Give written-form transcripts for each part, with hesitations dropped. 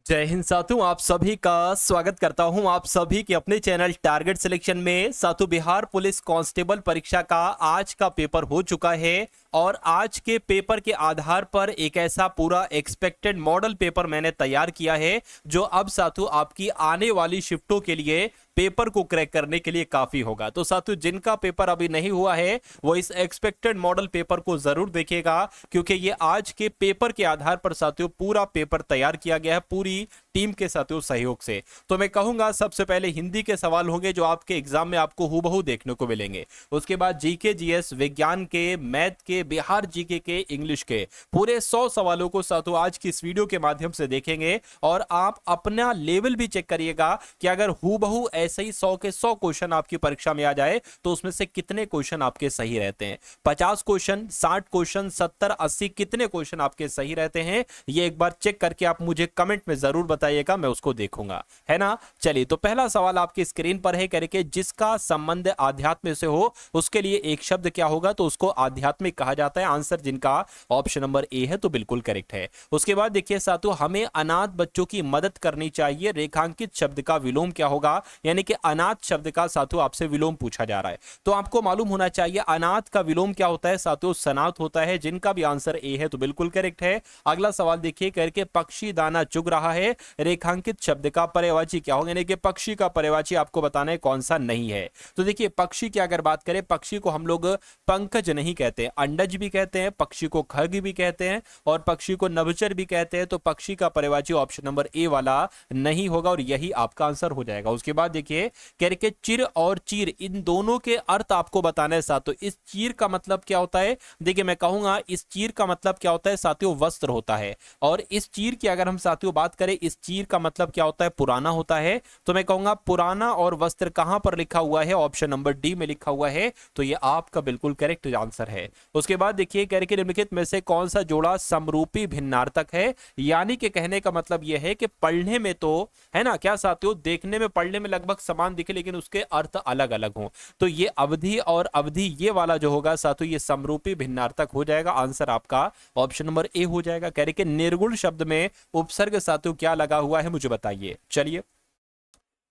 जय हिंद साथियों, आप सभी का स्वागत करता हूं आप सभी के अपने चैनल टारगेट सिलेक्शन में। साथियों, बिहार पुलिस कांस्टेबल परीक्षा का आज का पेपर हो चुका है और आज के पेपर के आधार पर एक ऐसा पूरा एक्सपेक्टेड मॉडल पेपर मैंने तैयार किया है जो अब साथियों आपकी आने वाली शिफ्टों के लिए पेपर को क्रैक करने के लिए काफी होगा। तो साथियों, जिनका पेपर अभी नहीं हुआ है वो इस एक्सपेक्टेड मॉडल पेपर को जरूर देखेगा, क्योंकि ये आज के पेपर के आधार पर साथियों पूरा पेपर तैयार किया गया है पूरी टीम के साथियों सहयोग से। तो मैं कहूंगा सबसे पहले हिंदी के सवाल होंगे जो आपके एग्जाम में आपको हूबहू देखने को मिलेंगे। उसके बाद जीके, जीएस, विज्ञान के, मैथ के, बिहार जीके के, इंग्लिश के पूरे 100 सवालों को साथियों आज की इस वीडियो के माध्यम से देखेंगे और आप अपना लेवल भी चेक करिएगा कि अगर हूबहू ऐसे ही 100 के 100 क्वेश्चन आपकी परीक्षा में आ जाए तो उसमें से कितने क्वेश्चन आपके सही रहते हैं। 50 क्वेश्चन, 60 क्वेश्चन, 70, 80 कितने क्वेश्चन आपके सही रहते हैं, ये एक बार चेक करके आप मुझे कमेंट में जरूर बताइएगा, मैं उसको देखूंगा, है ना। चलिए, तो पहला सवाल आपकी स्क्रीन पर है करके, जिसका संबंध आध्यात्म से हो उसके लिए एक शब्द क्या होगा, तो उसको आध्यात्मिक कहा जाता है। आंसर जिनका ऑप्शन नंबर ए है तो बिल्कुल करेक्ट है। उसके बाद देखिए साथियों, हमें अनाथ बच्चों की मदद करनी चाहिए, रेखांकित शब्द का विलोम क्या होगा, यानी कि अनाथ शब्द का साथियों आपसे विलोम पूछा जा रहा है तो आपको मालूम होना चाहिए अनाथ का विलोम क्या होता है साथियों, सनाथ होता है। जिनका भी आंसर ए है तो बिल्कुल करेक्ट है। अगला सवाल देखिए करके, पक्षी दाना चुग रहा है, रेखांकित शब्द का पर्यायवाची क्या होगा, यानी कि पक्षी का पर्यायवाची आपको बताना है कौन सा नहीं है। तो देखिए, पक्षी की अगर बात करें, पक्षी को हम लोग पंकज नहीं कहते, अंडज भी कहते हैं, पक्षी को खग भी कहते हैं और पक्षी को नभचर भी कहते हैं। तो पक्षी का पर्यायवाची ऑप्शन नंबर ए वाला नहीं होगा और यही आपका आंसर हो जाएगा। उसके बाद देखिए करके, चिर और चीर इन दोनों के अर्थ आपको बताना है साथियों। इस चीर का मतलब क्या होता है, देखिए मैं कहूंगा इस चीर का मतलब क्या होता है साथियों, वस्त्र होता है। और इस चीर की अगर हम साथियों बात करें, इस चीर का मतलब क्या होता है, पुराना होता है। तो मैं कहूंगा पुराना और वस्त्र कहां पर लिखा हुआ है, ऑप्शन नंबर डी में लिखा हुआ है, तो ये आपका बिल्कुल करेक्ट आंसर है। उसके बाद देखिए करके, निम्नलिखित में से कौन सा जोड़ा समरूपी भिन्नार्थक है, यानी कि कहने का मतलब यह है कि पढ़ने में तो है ना क्या साथियों, देखने में पढ़ने में लगभग समान दिखे लेकिन उसके अर्थ अलग अलग हों। तो ये अवधि और अवधि ये वाला जो होगा साथियों, ये समरूपी भिन्नार्थक हो जाएगा। आंसर आपका ऑप्शन नंबर ए हो जाएगा। कह रहे कि निर्गुण शब्द में उपसर्ग साथियों क्या लगा हुआ है, मुझे बताइए। चलिए,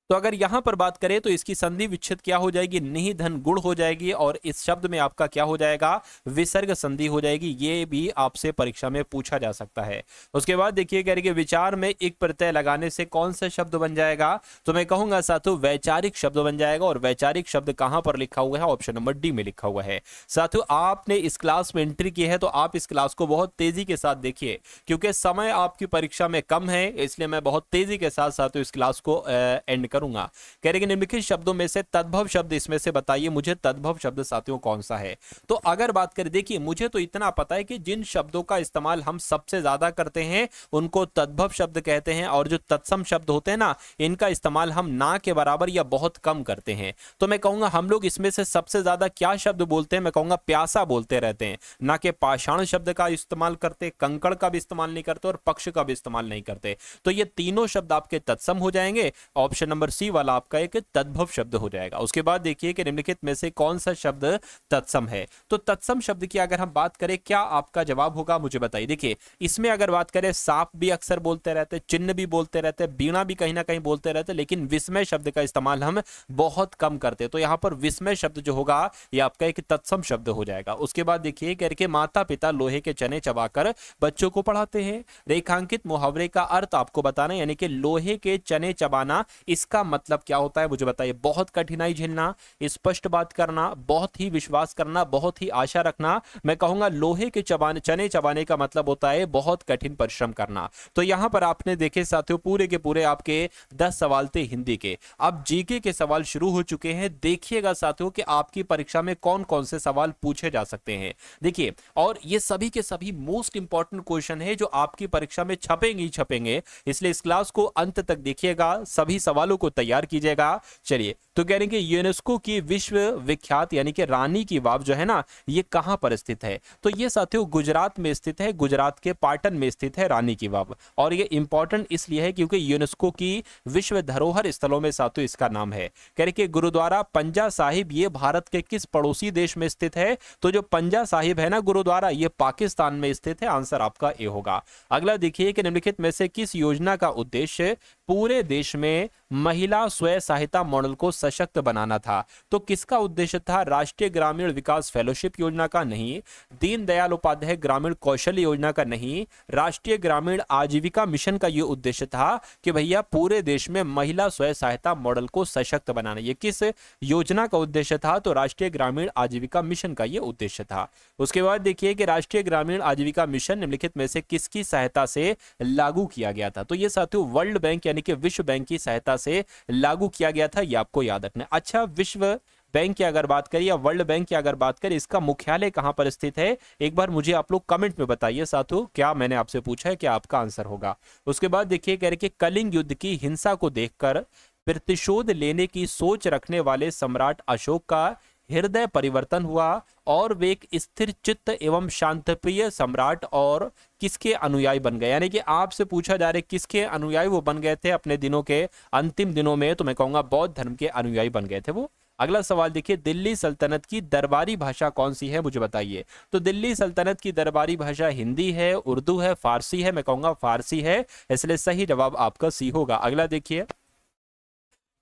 तो अगर यहां पर बात करें तो इसकी संधि विच्छेद क्या हो जाएगी, निहि धन गुण हो जाएगी और इस शब्द में आपका क्या हो जाएगा, विसर्ग संधि हो जाएगी। ये भी आपसे परीक्षा में पूछा जा सकता है। उसके बाद देखिए कह रहे कि विचार में एक प्रत्यय लगाने से कौन सा शब्द बन जाएगा, तो मैं कहूंगा साथियों वैचारिक शब्द बन जाएगा। और वैचारिक शब्द कहां पर लिखा हुआ है, ऑप्शन नंबर डी में लिखा हुआ है। साथियों, आपने इस क्लास में एंट्री की है तो आप इस क्लास को बहुत तेजी के साथ देखिए, क्योंकि समय आपकी परीक्षा में कम है, इसलिए मैं बहुत तेजी के साथ साथियों इस क्लास को एंड करूंगा। कह रहे कि निम्नलिखित शब्दों में से तद्भव शब्द इसमें से बताइए मुझे, तद्भव शब्द साथियों कौन सा है। तो अगर बात करें, देखिए मुझे तो इतना पता है कि जिन शब्दों का इस्तेमाल हम सबसे ज्यादा करते हैं उनको तद्भव शब्द कहते हैं और जो तत्सम शब्द होते हैं ना, इनका इस्तेमाल हम ना के बराबर या बहुत कम करते हैं। तो मैं कहूंगा हम लोग इसमें से सबसे ज्यादा क्या शब्द बोलते हैं, मैं कहूंगा प्यासा बोलते रहते हैं, ना कि पाषाण शब्द का इस्तेमाल करते, कंकड़ का भी इस्तेमाल नहीं करते और पक्ष का भी इस्तेमाल नहीं करते। तो ये तीनों शब्द आपके तत्सम हो जाएंगे। ऑप्शन नंबर सी वाला आपका एक तद्भव शब्द हो जाएगा। उसके बाद देखिए कि निम्नलिखित में से कौन सा शब्द तत्सम है। तो तत्सम शब्द की अगर हम बात करें, क्या आपका जवाब होगा, मुझे बताइए। देखिए इसमें अगर बात करें, सांप भी अक्सर बोलते रहते, चिन्ह भी बोलते रहते, वीणा भी कहीं ना कहीं बोलते रहते, लेकिन विस्मय शब्द का इस्तेमाल हम बहुत कम करते। तो यहां पर विस्मय शब्द जो होगा यह आपका एक तत्सम शब्द हो जाएगा। उसके बाद देखिए करके, माता पिता लोहे के चने चबाकर बच्चों को पढ़ाते हैं। रेखांकित मुहावरे का अर्थ आपको बताना, यानी कि लोहे के चने चबाना, इसका मतलब क्या होता है मुझे बताइए। बहुत कठिनाई झेलना, स्पष्ट बात करना, बहुत ही विश्वास करना, बहुत ही आशा रखना। मैं कहूंगा लोहे के चने चबाने का मतलब होता है बहुत कठिन परिश्रम करना। तो यहां पर आपने देखे साथियों पूरे के पूरे आपके 10 सवाल थे हिंदी के। अब जीके के सवाल शुरू हो चुके हैं। देखिएगा साथियों कि आपकी परीक्षा में कौन कौन से सवाल पूछे जा सकते हैं। देखिए, और ये सभी के सभी मोस्ट इंपॉर्टेंट क्वेश्चन है जो आपकी परीक्षा में छपेंगे ही छपेंगे, इसलिए इस क्लास को अंत तक देखिएगा, सभी सवालों को को तैयार कीजिएगा। चलिए, तो कह रहे हैं कि यूनेस्को की विश्व विख्यात यानी कि रानी की वाव जो है ना, ये कहां पर स्थित है? तो ये साथियों गुजरात में स्थित है, गुजरात के पाटन में स्थित है रानी की वाव। और ये इंपॉर्टेंट इसलिए है क्योंकि यूनेस्को की विश्व धरोहर स्थलों में साथियों इसका नाम है। कह रहे कि गुरुद्वारा पंजा साहिब ये भारत के किस पड़ोसी देश में स्थित है? तो जो पंजा साहिब है ना गुरुद्वारा, ये पाकिस्तान में स्थित है। आंसर आपका ए होगा। अगला देखिए कि निम्नलिखित में से किस योजना का उद्देश्य पूरे देश में महिला स्वयं सहायता मॉडल को सशक्त बनाना था? तो किसका उद्देश्य था? राष्ट्रीय ग्रामीण विकास फेलोशिप योजना का नहीं, दीनदयाल उपाध्याय ग्रामीण कौशल्य योजना का नहीं, राष्ट्रीय ग्रामीण आजीविका मिशन का यह उद्देश्य था कि भैया पूरे देश में महिला स्वयं सहायता मॉडल को सशक्त बनाना। ये किस योजना का उद्देश्य था? तो राष्ट्रीय ग्रामीण आजीविका मिशन का यह उद्देश्य था। उसके बाद देखिए कि राष्ट्रीय ग्रामीण आजीविका मिशन निम्नलिखित में से किसकी सहायता से लागू किया गया था? तो ये साथियों वर्ल्ड बैंक यानी कि विश्व बैंक की सहायता से लागू किया गया था। ये आपको याद रखना है। अच्छा, विश्व बैंक की अगर बात करें या वर्ल्ड बैंक की अगर बात करें, इसका मुख्यालय कहां पर स्थित है? एक बार मुझे आप लोग कमेंट में बताइए साथियों, क्या मैंने आपसे पूछा है, क्या आपका आंसर होगा। उसके बाद देखिए कह रहे कि कलिंग युद्ध की हिंसा को देखकर प्रतिशोध लेने की सोच रखने वाले सम्राट अशोक का हृदय परिवर्तन हुआ और वे एक स्थिर चित्त एवं शांतिप्रिय सम्राट और किसके अनुयायी बन गए? यानी कि आपसे पूछा जा रहा है किसके अनुयायी वो बन गए थे अपने दिनों के अंतिम दिनों में? तो मैं कहूंगा बौद्ध धर्म के अनुयायी बन गए थे वो। अगला सवाल देखिए, दिल्ली सल्तनत की दरबारी भाषा कौन सी है? मुझे बताइए। तो दिल्ली सल्तनत की दरबारी भाषा हिंदी है, उर्दू है, फारसी है? मैं कहूंगा फारसी है, इसलिए सही जवाब आपका सी होगा। अगला देखिए,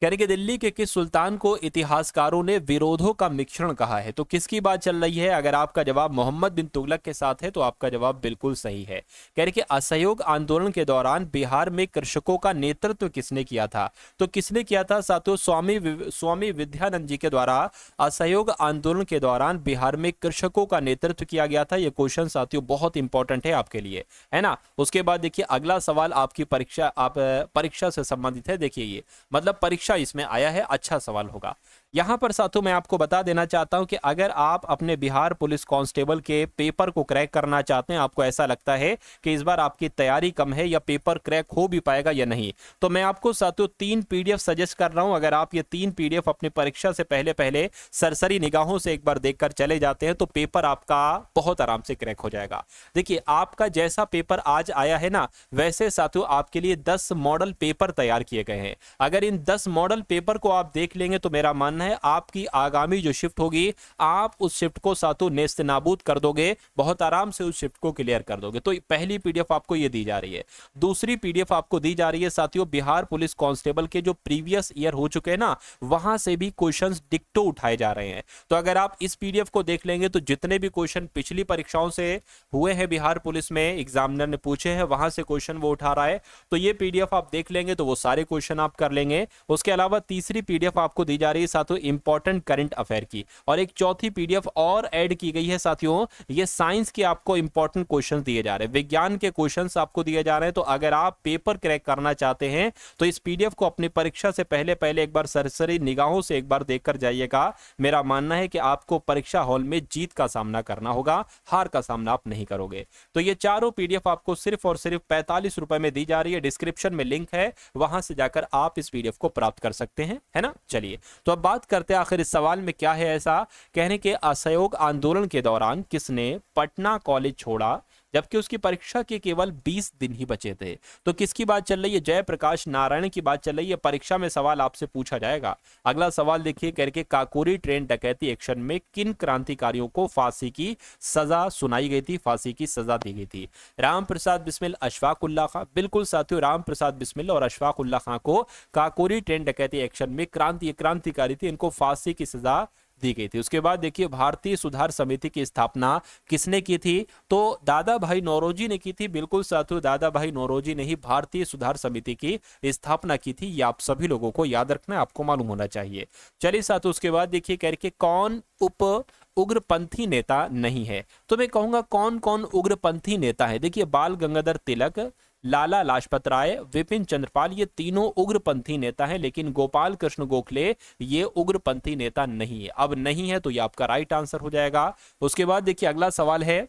कह रहे कि दिल्ली के किस सुल्तान को इतिहासकारों ने विरोधों का मिश्रण कहा है? तो किसकी बात चल रही है? अगर आपका जवाब मोहम्मद बिन तुगलक के साथ है तो आपका जवाब बिल्कुल सही है। कह रहे कि असहयोग आंदोलन के दौरान बिहार में कृषकों का नेतृत्व किसने किया था? तो किसने किया था साथियों? स्वामी विद्यानंद जी के द्वारा असहयोग आंदोलन के दौरान बिहार में कृषकों का नेतृत्व किया गया था। यह क्वेश्चन साथियों बहुत इंपॉर्टेंट है आपके लिए, है ना। उसके बाद देखिए अगला सवाल आपकी परीक्षा से संबंधित है। देखिए ये मतलब परीक्षा इसमें आया है, अच्छा सवाल होगा। यहां पर साथियों मैं आपको बता देना चाहता हूं कि अगर आप अपने बिहार पुलिस कांस्टेबल के पेपर को क्रैक करना चाहते हैं, आपको ऐसा लगता है कि इस बार आपकी तैयारी कम है या पेपर क्रैक हो भी पाएगा या नहीं, तो मैं आपको साथियों 3 पीडीएफ सजेस्ट कर रहा हूं। अगर आप ये 3 पीडीएफ अपनी परीक्षा से पहले सरसरी निगाहों से एक बार देखकर चले जाते हैं तो पेपर आपका बहुत आराम से क्रैक हो जाएगा। देखिए आपका जैसा पेपर आज आया है ना, वैसे साथियों आपके लिए 10 मॉडल पेपर तैयार किए गए हैं। अगर इन 10 मॉडल पेपर को आप देख लेंगे तो मेरा मानना है आपकी आगामी जो शिफ्ट होगी, आप उस शिफ्ट को साथियों नेस्त नाबूद कर दोगे, बहुत आराम से उस शिफ्ट को क्लियर कर दोगे। तो पहली पीडीएफ आपको ये दी जा रही है। दूसरी पीडीएफ आपको दी जा रही है साथियों बिहार पुलिस कांस्टेबल के जो प्रीवियस ईयर हो चुके हैं ना, वहां से भी क्वेश्चंस डिक्टो उठाए जा रहे हैं। तो अगर आप इस पीडीएफ को देख लेंगे तो जितने भी क्वेश्चन पिछली परीक्षाओं से हुए हैं बिहार पुलिस में, एग्जामिनर ने पूछे हैं, वहां से क्वेश्चन वो उठा रहा है। तो ये पीडीएफ आप देख लेंगे तो वो सारे क्वेश्चन आप कर लेंगे। उसके अलावा तीसरी पीडीएफ आपको दी जा रही है साथियों इंपॉर्टेंट करंट अफेयर की, और एक चौथी पीडीएफ और ऐड की गई है साथियों, ये साइंस के आपको इंपॉर्टेंट क्वेश्चंस दिए जा रहे हैं, विज्ञान के क्वेश्चंस आपको दिए जा रहे हैं। तो अगर आप पेपर क्रैक करना चाहते हैं तो इस पीडीएफ को अपनी परीक्षा से पहले एक बार सरसरी निगाहों से एक बार देखकर जाइएगा। मेरा मानना है कि आपको परीक्षा हॉल में जीत का सामना करना होगा, हार का सामना आप नहीं करोगे। तो ये चारों पीडीएफ आपको सिर्फ और सिर्फ 45 रुपए में दी जा रही है। डिस्क्रिप्शन में लिंक है, वहां से जाकर आप इस पीडीएफ को प्राप्त कर सकते हैं, है ना। चलिए तो अब बात करते हैं आखिर इस सवाल में क्या है ऐसा। कहने के असहयोग आंदोलन के दौरान किसने पटना कॉलेज छोड़ा जबकि उसकी परीक्षा के केवल 20 दिन ही बचे थे? तो किसकी बात चल रही है? जयप्रकाश नारायण की बात चल रही है। परीक्षा में सवाल आपसे पूछा जाएगा। अगला सवाल देखिए, करके काकोरी ट्रेन डकैती एक्शन में किन क्रांतिकारियों को फांसी की सजा सुनाई गई थी, फांसी की सजा दी गई थी? राम प्रसाद बिस्मिल, अशफाक उल्लाह खां। बिल्कुल साथियों, राम प्रसाद बिस्मिल और अशफाक उल्लाह खां को काकोरी ट्रेन डकैती एक्शन में क्रांतिकारी थी, इनको फांसी की सजा दी गई थी। उसके बाद देखिए भारतीय सुधार समिति की स्थापना किसने की थी? तो दादा भाई नौरोजी ने की थी। बिल्कुल साथियों, दादा भाई नौरोजी ने ही भारतीय सुधार समिति की स्थापना की थी। ये आप सभी लोगों को याद रखना है, आपको मालूम होना चाहिए। चलिए साथियों, उसके बाद देखिए करके कौन उग्रपंथी नेता नहीं है? तो मैं कहूंगा कौन कौन उग्रपंथी नेता है। देखिए बाल गंगाधर तिलक, लाला लाजपत राय, विपिन चंद्रपाल, ये तीनों उग्रपंथी नेता हैं, लेकिन गोपाल कृष्ण गोखले ये उग्रपंथी नेता नहीं है। अब नहीं है तो ये आपका राइट आंसर हो जाएगा। उसके बाद देखिए अगला सवाल है,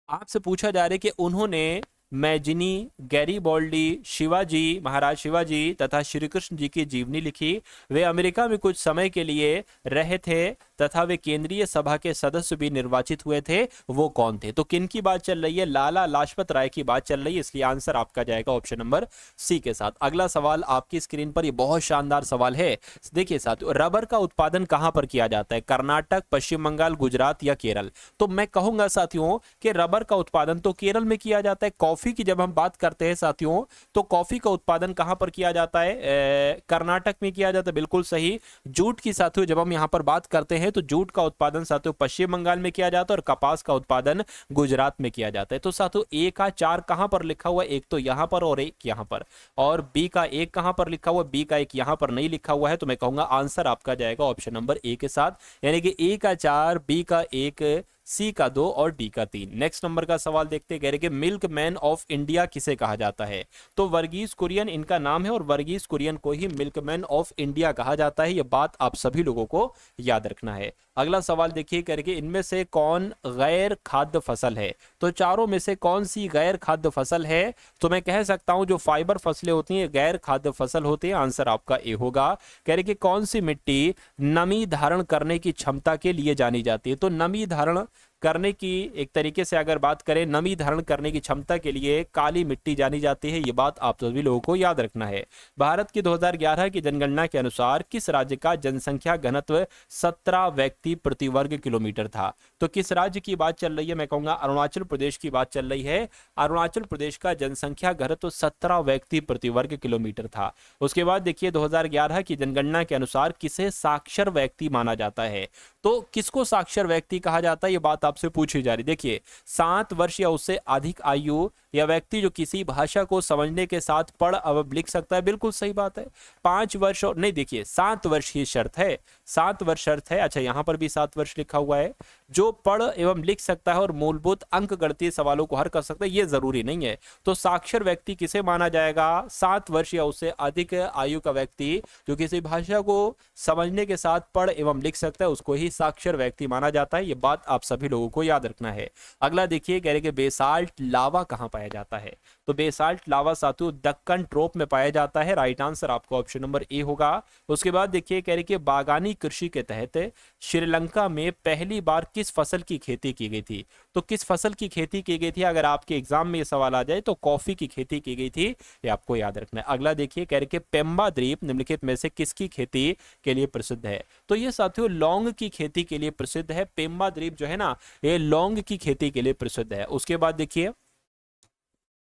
आपसे पूछा जा रहा है कि उन्होंने मैजिनी, गैरीबॉल्डी, शिवाजी, महाराज शिवाजी तथा श्री कृष्ण जी की जीवनी लिखी। वे अमेरिका में कुछ समय के लिए रहे थे तथा वे केंद्रीय सभा के सदस्य भी निर्वाचित हुए थे। वो कौन थे? तो किन की बात चल रही है? लाला लाजपत राय की बात चल रही है, इसलिए आंसर आपका जाएगा ऑप्शन नंबर सी के साथ। अगला सवाल आपकी स्क्रीन पर, ये बहुत शानदार सवाल है। देखिए साथियों, रबर का उत्पादन कहां पर किया जाता है? कर्नाटक, पश्चिम बंगाल, गुजरात या केरल? तो मैं कहूंगा साथियों कि रबर का उत्पादन तो केरल में किया जाता है। कॉफी की जब हम बात करते हैं साथियों, तो कॉफी का उत्पादन कहां पर किया जाता है? कर्नाटक में किया जाता है, बिल्कुल सही। जूट की साथियों जब हम यहां पर बात करते हैं तो जूट का उत्पादन साथियों पश्चिम बंगाल में किया जाता है और कपास का उत्पादन गुजरात में किया जाता है। तो साथियों ए का 4 कहां पर लिखा हुआ है? एक तो यहां पर और एक यहां पर। और बी का 1 कहां पर लिखा हुआ है? बी का 1 यहां पर नहीं लिखा हुआ है। तो मैं कहूंगा आंसर आपका जाएगा ऑप्शन नंबर ए के साथ, यानी कि ए का 4, बी का 1, सी का 2 और डी का 3। नेक्स्ट नंबर का सवाल देखते हैं कि मिल्क मैन ऑफ इंडिया किसे कहा जाता है? तो वर्गीज कुरियन इनका नाम है और वर्गीज कुरियन को ही मिल्क मैन ऑफ इंडिया कहा जाता है। यह बात आप सभी लोगों को याद रखना है। अगला सवाल देखिए करके, इनमें से कौन गैर खाद्य फसल है? तो चारों में से कौन सी गैर खाद्य फसल है? तो मैं कह सकता हूं जो फाइबर फसलें होती हैं गैर खाद्य फसल होती है। आंसर आपका ए होगा। कह रहे कि कौन सी मिट्टी नमी धारण करने की क्षमता के लिए जानी जाती है? तो नमी धारण करने की, एक तरीके से अगर बात करें, नमी धारण करने की क्षमता के लिए काली मिट्टी जानी जाती है। ये बात आप सभी लोगों को याद रखना है। भारत की 2011 की जनगणना के अनुसार किस राज्य का जनसंख्या घनत्व 17 व्यक्ति प्रति वर्ग किलोमीटर था? तो किस राज्य की बात चल रही है? मैं कहूंगा अरुणाचल प्रदेश की बात चल रही है। अरुणाचल प्रदेश का जनसंख्या घनत्व 17 व्यक्ति प्रति वर्ग किलोमीटर था। उसके बाद देखिए 2011 की जनगणना के अनुसार किसे साक्षर व्यक्ति माना जाता है? तो किसको साक्षर व्यक्ति कहा जाता है, ये बात आपसे पूछी जा रही। देखिए 7 वर्ष या उससे अधिक आयु या व्यक्ति जो किसी भाषा को समझने के साथ पढ़ एवं लिख सकता है, बिल्कुल सही बात है। 5 वर्ष और नहीं, देखिए 7 वर्ष की शर्त है, 7 वर्ष शर्त है। अच्छा यहां पर भी 7 वर्ष लिखा हुआ है। जो पढ़ एवं लिख सकता है और मूलभूत अंक गणितीय सवालों को हल कर सकता है, ये जरूरी नहीं है। तो साक्षर व्यक्ति किसे माना जाएगा? 7 वर्ष या उससे अधिक आयु का व्यक्ति जो किसी भाषा को समझने के साथ पढ़ एवं लिख सकता है, उसको ही साक्षर व्यक्ति माना जाता है। ये बात आप सभी लोगों को याद रखना है। अगला देखिए कह रहे कि बेसाल्ट लावा कहां पाया जाता है? तो बेसाल्ट लावा साथियों दक्कन ट्रोप में पाया जाता है। राइट आंसर आपको ऑप्शन नंबर ए होगा। उसके बाद देखिए कह रहे कि बागानी कृषि के तहत श्रीलंका में पहली बार किस फसल की खेती की गई थी? तो किस फसल की खेती की गई थी? अगर आपके एग्जाम में ये सवाल आ जाए तो कॉफी की खेती की गई थी, ये आपको याद रखना है। अगला देखिए कह रहे कि पेम्बा द्वीप निम्नलिखित में से किसकी खेती के लिए प्रसिद्ध है? तो ये साथियों लौंग की खेती के लिए प्रसिद्ध है। पेम्बा द्वीप जो है ना, ये लौंग की खेती के लिए प्रसिद्ध है। उसके बाद देखिए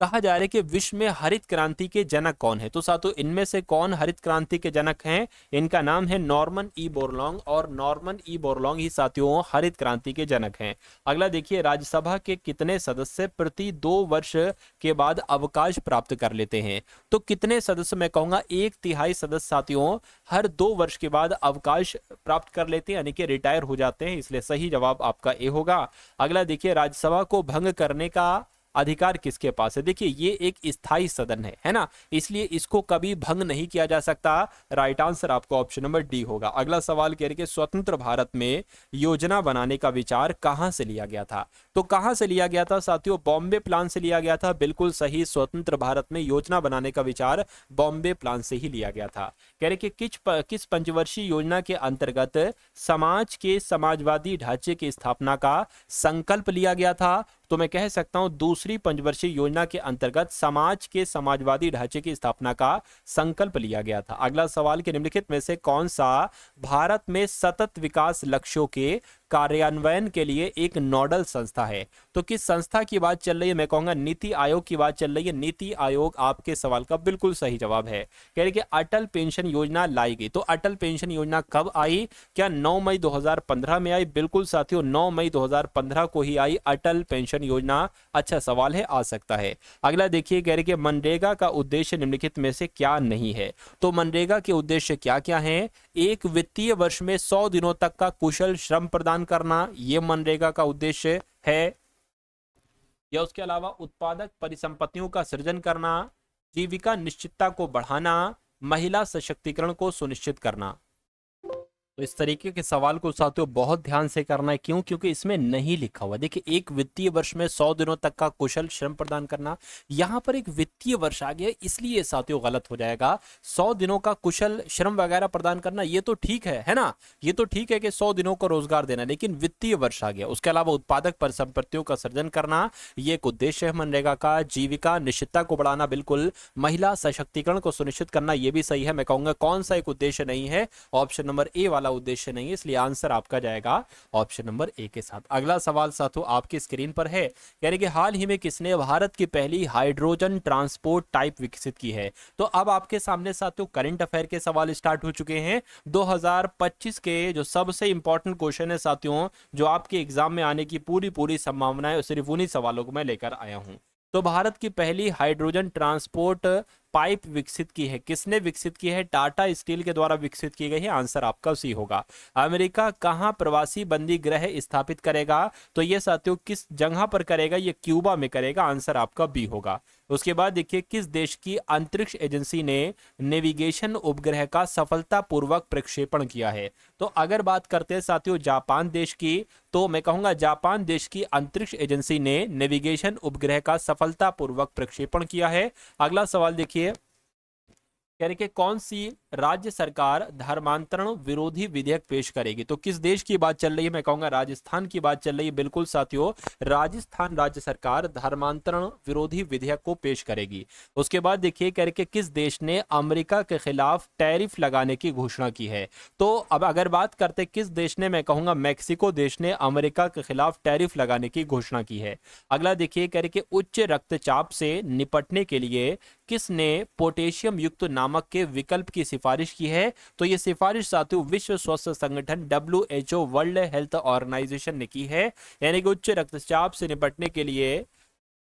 कहा जा रहा है कि विश्व में हरित क्रांति के जनक कौन है? तो साथियों इनमें से कौन हरित क्रांति के जनक हैं? इनका नाम है नॉर्मन ई बोरलॉन्ग, और नॉर्मन ई बोरलॉन्ग ही साथियों हरित क्रांति के जनक हैं। अगला देखिए राज्यसभा के कितने सदस्य प्रति 2 वर्ष के बाद अवकाश प्राप्त कर लेते हैं? तो कितने सदस्य? मैं कहूंगा 1/3 सदस्य साथियों हर 2 वर्ष के बाद अवकाश प्राप्त कर लेते हैं, यानी कि रिटायर हो जाते हैं। इसलिए सही जवाब आपका ए होगा। अगला देखिए राज्यसभा को भंग करने का अधिकार किसके पास है? देखिए ये एक स्थायी सदन है ना, इसलिए इसको कभी भंग नहीं किया जा सकता। राइट आंसर आपको ऑप्शन नंबर डी होगा। अगला सवाल कह रहे कि स्वतंत्र भारत में योजना बनाने का विचार कहां से लिया गया था? तो कहां से लिया गया था साथियों? बॉम्बे प्लान से लिया गया था, बिल्कुल सही। स्वतंत्र भारत में योजना बनाने का विचार बॉम्बे प्लान से ही लिया गया था। कह रहे कि किस पंचवर्षीय योजना के अंतर्गत समाज के समाजवादी ढांचे की स्थापना का संकल्प लिया गया था? तो मैं कह सकता हूं दूसरी पंचवर्षीय योजना के अंतर्गत समाज के समाजवादी ढांचे की स्थापना का संकल्प लिया गया था। अगला सवाल के निम्नलिखित में से कौन सा भारत में सतत विकास लक्ष्यों के कार्यान्वयन के लिए एक नोडल संस्था है? तो किस संस्था की बात चल रही है? मैं कहूंगा नीति आयोग की बात चल रही है। नीति आयोग आपके सवाल का बिल्कुल सही जवाब है। कह रहे कि अटल पेंशन योजना लाई गई। तो अटल पेंशन योजना कब आई? क्या 9 मई 2015 में आई? बिल्कुल साथियों 9 मई 2015 को ही आई अटल पेंशन योजना। अच्छा सवाल है, आ सकता है। अगला देखिए कह रहे कि मनरेगा का उद्देश्य निम्नलिखित में से क्या नहीं है? तो मनरेगा के उद्देश्य क्या क्या है? एक वित्तीय वर्ष में 100 दिनों तक का कुशल श्रम प्रदान करना, यह मनरेगा का उद्देश्य है। या उसके अलावा उत्पादक परिसंपत्तियों का सृजन करना, जीविका निश्चितता को बढ़ाना, महिला सशक्तिकरण को सुनिश्चित करना। तो इस तरीके के सवाल को साथियों बहुत ध्यान से करना है। क्यों? क्योंकि इसमें नहीं लिखा हुआ। देखिए, एक वित्तीय वर्ष में 100 दिनों तक का कुशल श्रम प्रदान करना, यहाँ पर एक वित्तीय वर्ष आ गया, इसलिए साथियों गलत हो जाएगा। 100 दिनों का कुशल श्रम वगैरह प्रदान करना ये तो ठीक है ना, ये तो ठीक है कि 100 दिनों का रोजगार देना, लेकिन वित्तीय वर्ष आ गया। उसके अलावा उत्पादक परिसंपत्तियों का सृजन करना, ये एक उद्देश्य है मनरेगा का। जीविका निश्चितता को बढ़ाना, बिल्कुल। महिला सशक्तिकरण को सुनिश्चित करना, ये भी सही है। मैं कहूंगा कौन सा एक उद्देश्य नहीं है? ऑप्शन नंबर ए वाला उद्देश्य नहीं है, इसलिए आंसर आपका जाएगा ऑप्शन नंबर ए के साथ। अगला सवाल साथियों आपकी स्क्रीन पर है, यानी कि हाल ही में किसने भारत की पहली हाइड्रोजन ट्रांसपोर्ट टाइप विकसित की है? तो अब आपके सामने साथियों करंट अफेयर के सवाल स्टार्ट हो चुके हैं। 2025 के जो सबसे इंपॉर्टेंट क्वेश्चन है साथियों, जो आपके एग्जाम में आने की पूरी पूरी संभावना है, सिर्फ उन्हीं सवालों को मैं लेकर आया हूं। तो भारत की पहली हाइड्रोजन ट्रांसपोर्ट पाइप विकसित की है, किसने विकसित की है? टाटा स्टील के द्वारा विकसित की गई है। आंसर आपका सी होगा। अमेरिका कहां प्रवासी बंदी गृह स्थापित करेगा? तो ये साथियों किस जगह पर करेगा? ये क्यूबा में करेगा। आंसर आपका बी होगा। उसके बाद देखिए, किस देश की अंतरिक्ष एजेंसी ने नेविगेशन उपग्रह का सफलतापूर्वक प्रक्षेपण किया है? तो अगर बात करते हैं साथियों जापान देश की, तो मैं कहूंगा जापान देश की अंतरिक्ष एजेंसी ने नेविगेशन उपग्रह का सफलतापूर्वक प्रक्षेपण किया है। अगला सवाल देखिए, कह रहे कि कौन सी राज्य सरकार धर्मांतरण विरोधी विधेयक पेश करेगी? तो किस देश की बात चल रही है? मैं कहूंगा राजस्थान की बात चल रही है। बिल्कुल साथियों, राजस्थान राज्य सरकार धर्मांतरण विरोधी विधेयक को पेश करेगी। उसके बाद देखिए, कह रहे कि किस देश ने अमेरिका के खिलाफ टैरिफ लगाने की घोषणा की है? तो अब अगर बात करते किस देश ने, मैं कहूंगा मैक्सिको देश ने अमेरिका के खिलाफ टैरिफ लगाने की घोषणा की है। अगला देखिए, कह रहे कि उच्च रक्तचाप से निपटने के लिए किसने पोटेशियम युक्त नामक के विकल्प की सिफारिश की है? तो ये सिफारिश साथियों विश्व स्वास्थ्य संगठन WHO वर्ल्ड हेल्थ ऑर्गेनाइजेशन ने की है। यानी कि उच्च रक्तचाप से निपटने के लिए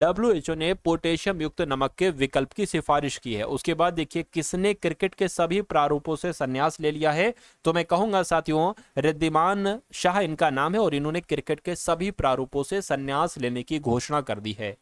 WHO ने पोटेशियम युक्त नमक के विकल्प की सिफारिश की है। उसके बाद देखिए, किसने क्रिकेट के सभी प्रारूपों से संन्यास ले लिया है? तो मैं कहूंगा साथियों रिद्धिमान शाह इनका नाम है, और इन्होंने क्रिकेट के सभी प्रारूपों से संन्यास लेने की घोषणा कर दी है।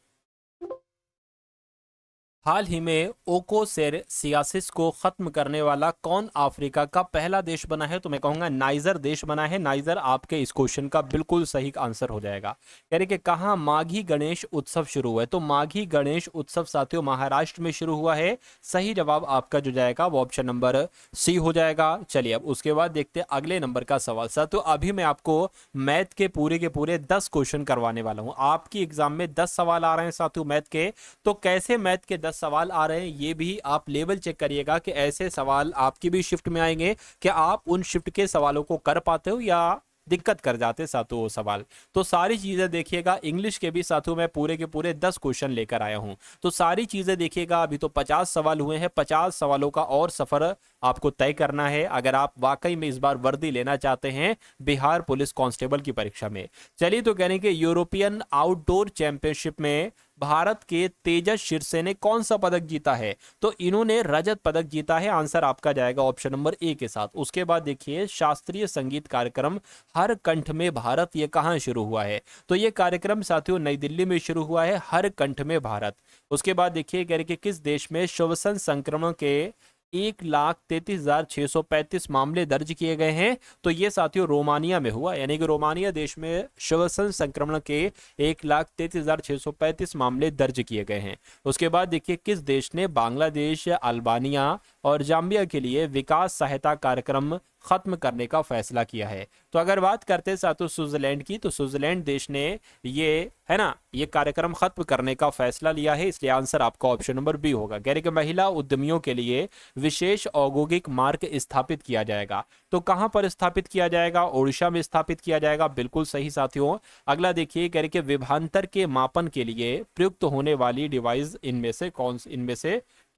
हाल ही में ओकोसेरसियासिस को खत्म करने वाला कौन अफ्रीका का पहला देश बना है? तो मैं कहूंगा नाइजर देश बना है। नाइजर आपके इस क्वेश्चन का बिल्कुल सही आंसर हो जाएगा। यानी कि कहां माघी गणेश उत्सव शुरू हुआ है? तो माघी गणेश उत्सव साथियों महाराष्ट्र में शुरू हुआ है। सही जवाब आपका जो जाएगा वो ऑप्शन नंबर सी हो जाएगा। चलिए अब उसके बाद देखते हैं अगले नंबर का सवाल। साथियों अभी मैं आपको मैथ के पूरे 10 क्वेश्चन करवाने वाला हूं। आपकी एग्जाम में 10 सवाल आ रहे हैं साथियों मैथ के। तो कैसे मैथ के 10 सवाल आ रहे हैं ये भी आप लेवल चेक करिएगा कि ऐसे सवाल आपकी भी शिफ्ट में आएंगे, क्या आप उन शिफ्ट के सवालों को कर पाते हो या दिक्कत कर जाते साथियों वो सवाल। तो सारी चीजें देखिएगा। इंग्लिश के भी साथियों मैं पूरे के पूरे 10 क्वेश्चन लेकर आया हूं, तो सारी चीजें देखिएगा। अभी तो 50 सवाल हुए हैं, 50 सवालों का और सफर आपको तय करना है अगर आप वाकई में इस बार वर्दी लेना चाहते हैं बिहार पुलिस कांस्टेबल की परीक्षा में। चलिए तो कहने के यूरोपियन आउटडोर चैंपियनशिप में भारत के तेजस शिरसे ने कौन सा पदक जीता है? तो इन्होंने रजत पदक जीता है। आंसर आपका जाएगा ऑप्शन नंबर ए के साथ। उसके बाद देखिए, शास्त्रीय संगीत कार्यक्रम हर कंठ में भारत ये कहां शुरू हुआ है? तो ये कार्यक्रम साथियों नई दिल्ली में शुरू हुआ है, हर कंठ में भारत। उसके बाद देखिए, कह रहे कि किस देश में श्वसन संक्रमण के 1,33,635 मामले दर्ज किए गए हैं? तो ये साथियों रोमानिया में हुआ, यानी कि रोमानिया देश में श्वसन संक्रमण के 1,33,635 मामले दर्ज किए गए हैं। उसके बाद देखिए, किस देश ने बांग्लादेश, अल्बानिया और जाम्बिया के लिए विकास सहायता कार्यक्रम खत्म करने का फैसला किया है? तो अगर बात करते हैं साथियों स्विट्जरलैंड की, तो स्विट्जरलैंड देश ने ये है ना ये कार्यक्रम खत्म करने का फैसला लिया है, इसलिए आंसर आपका ऑप्शन नंबर बी होगा। कह रहे कि महिला उद्यमियों के लिए विशेष औद्योगिक मार्ग स्थापित किया जाएगा। तो कहां पर स्थापित किया जाएगा? ओडिशा में स्थापित किया जाएगा। बिल्कुल सही साथियों। अगला देखिए, कह रहे कि विभवांतर के मापन के लिए प्रयुक्त होने वाली डिवाइस इनमें से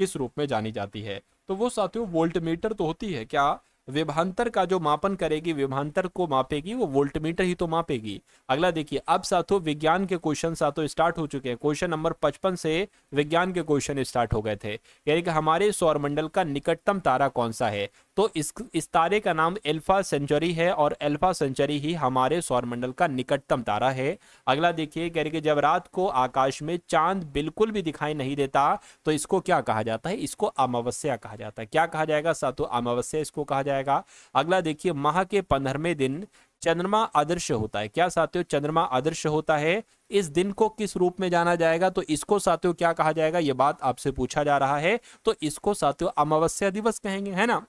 किस रूप में जानी जाती है? तो वो साथियों वोल्टमीटर तो होती है। क्या विभवांतर का जो मापन करेगी, विभवांतर को मापेगी, वो वोल्टमीटर ही तो मापेगी। अगला देखिए, अब साथियों विज्ञान के क्वेश्चन साथियों स्टार्ट हो चुके हैं। क्वेश्चन नंबर 55 से विज्ञान के क्वेश्चन स्टार्ट हो गए थे। यानी कि हमारे सौरमंडल का निकटतम तारा कौन सा है? तो इस तारे का नाम अल्फा सेंचुरी है और अल्फा सेंचुरी ही हमारे सौरमंडल का निकटतम तारा है। अगला देखिए, कह रहे कि जब रात को आकाश में चांद बिल्कुल भी दिखाई नहीं देता तो इसको क्या कहा जाता है? इसको अमावस्या कहा जाता है। क्या कहा जाएगा साथियों? अमावस्या इसको कहा जाएगा। अगला देखिए, माह के 15वें दिन चंद्रमा अदृश्य होता है। क्या साथियों? चंद्रमा अदृश्य होता है। इस दिन को किस रूप में जाना जाएगा? तो इसको साथियों क्या कहा जाएगा? ये बात आपसे पूछा जा रहा है, तो इसको साथियों अमावस्या दिवस कहेंगे, है ना।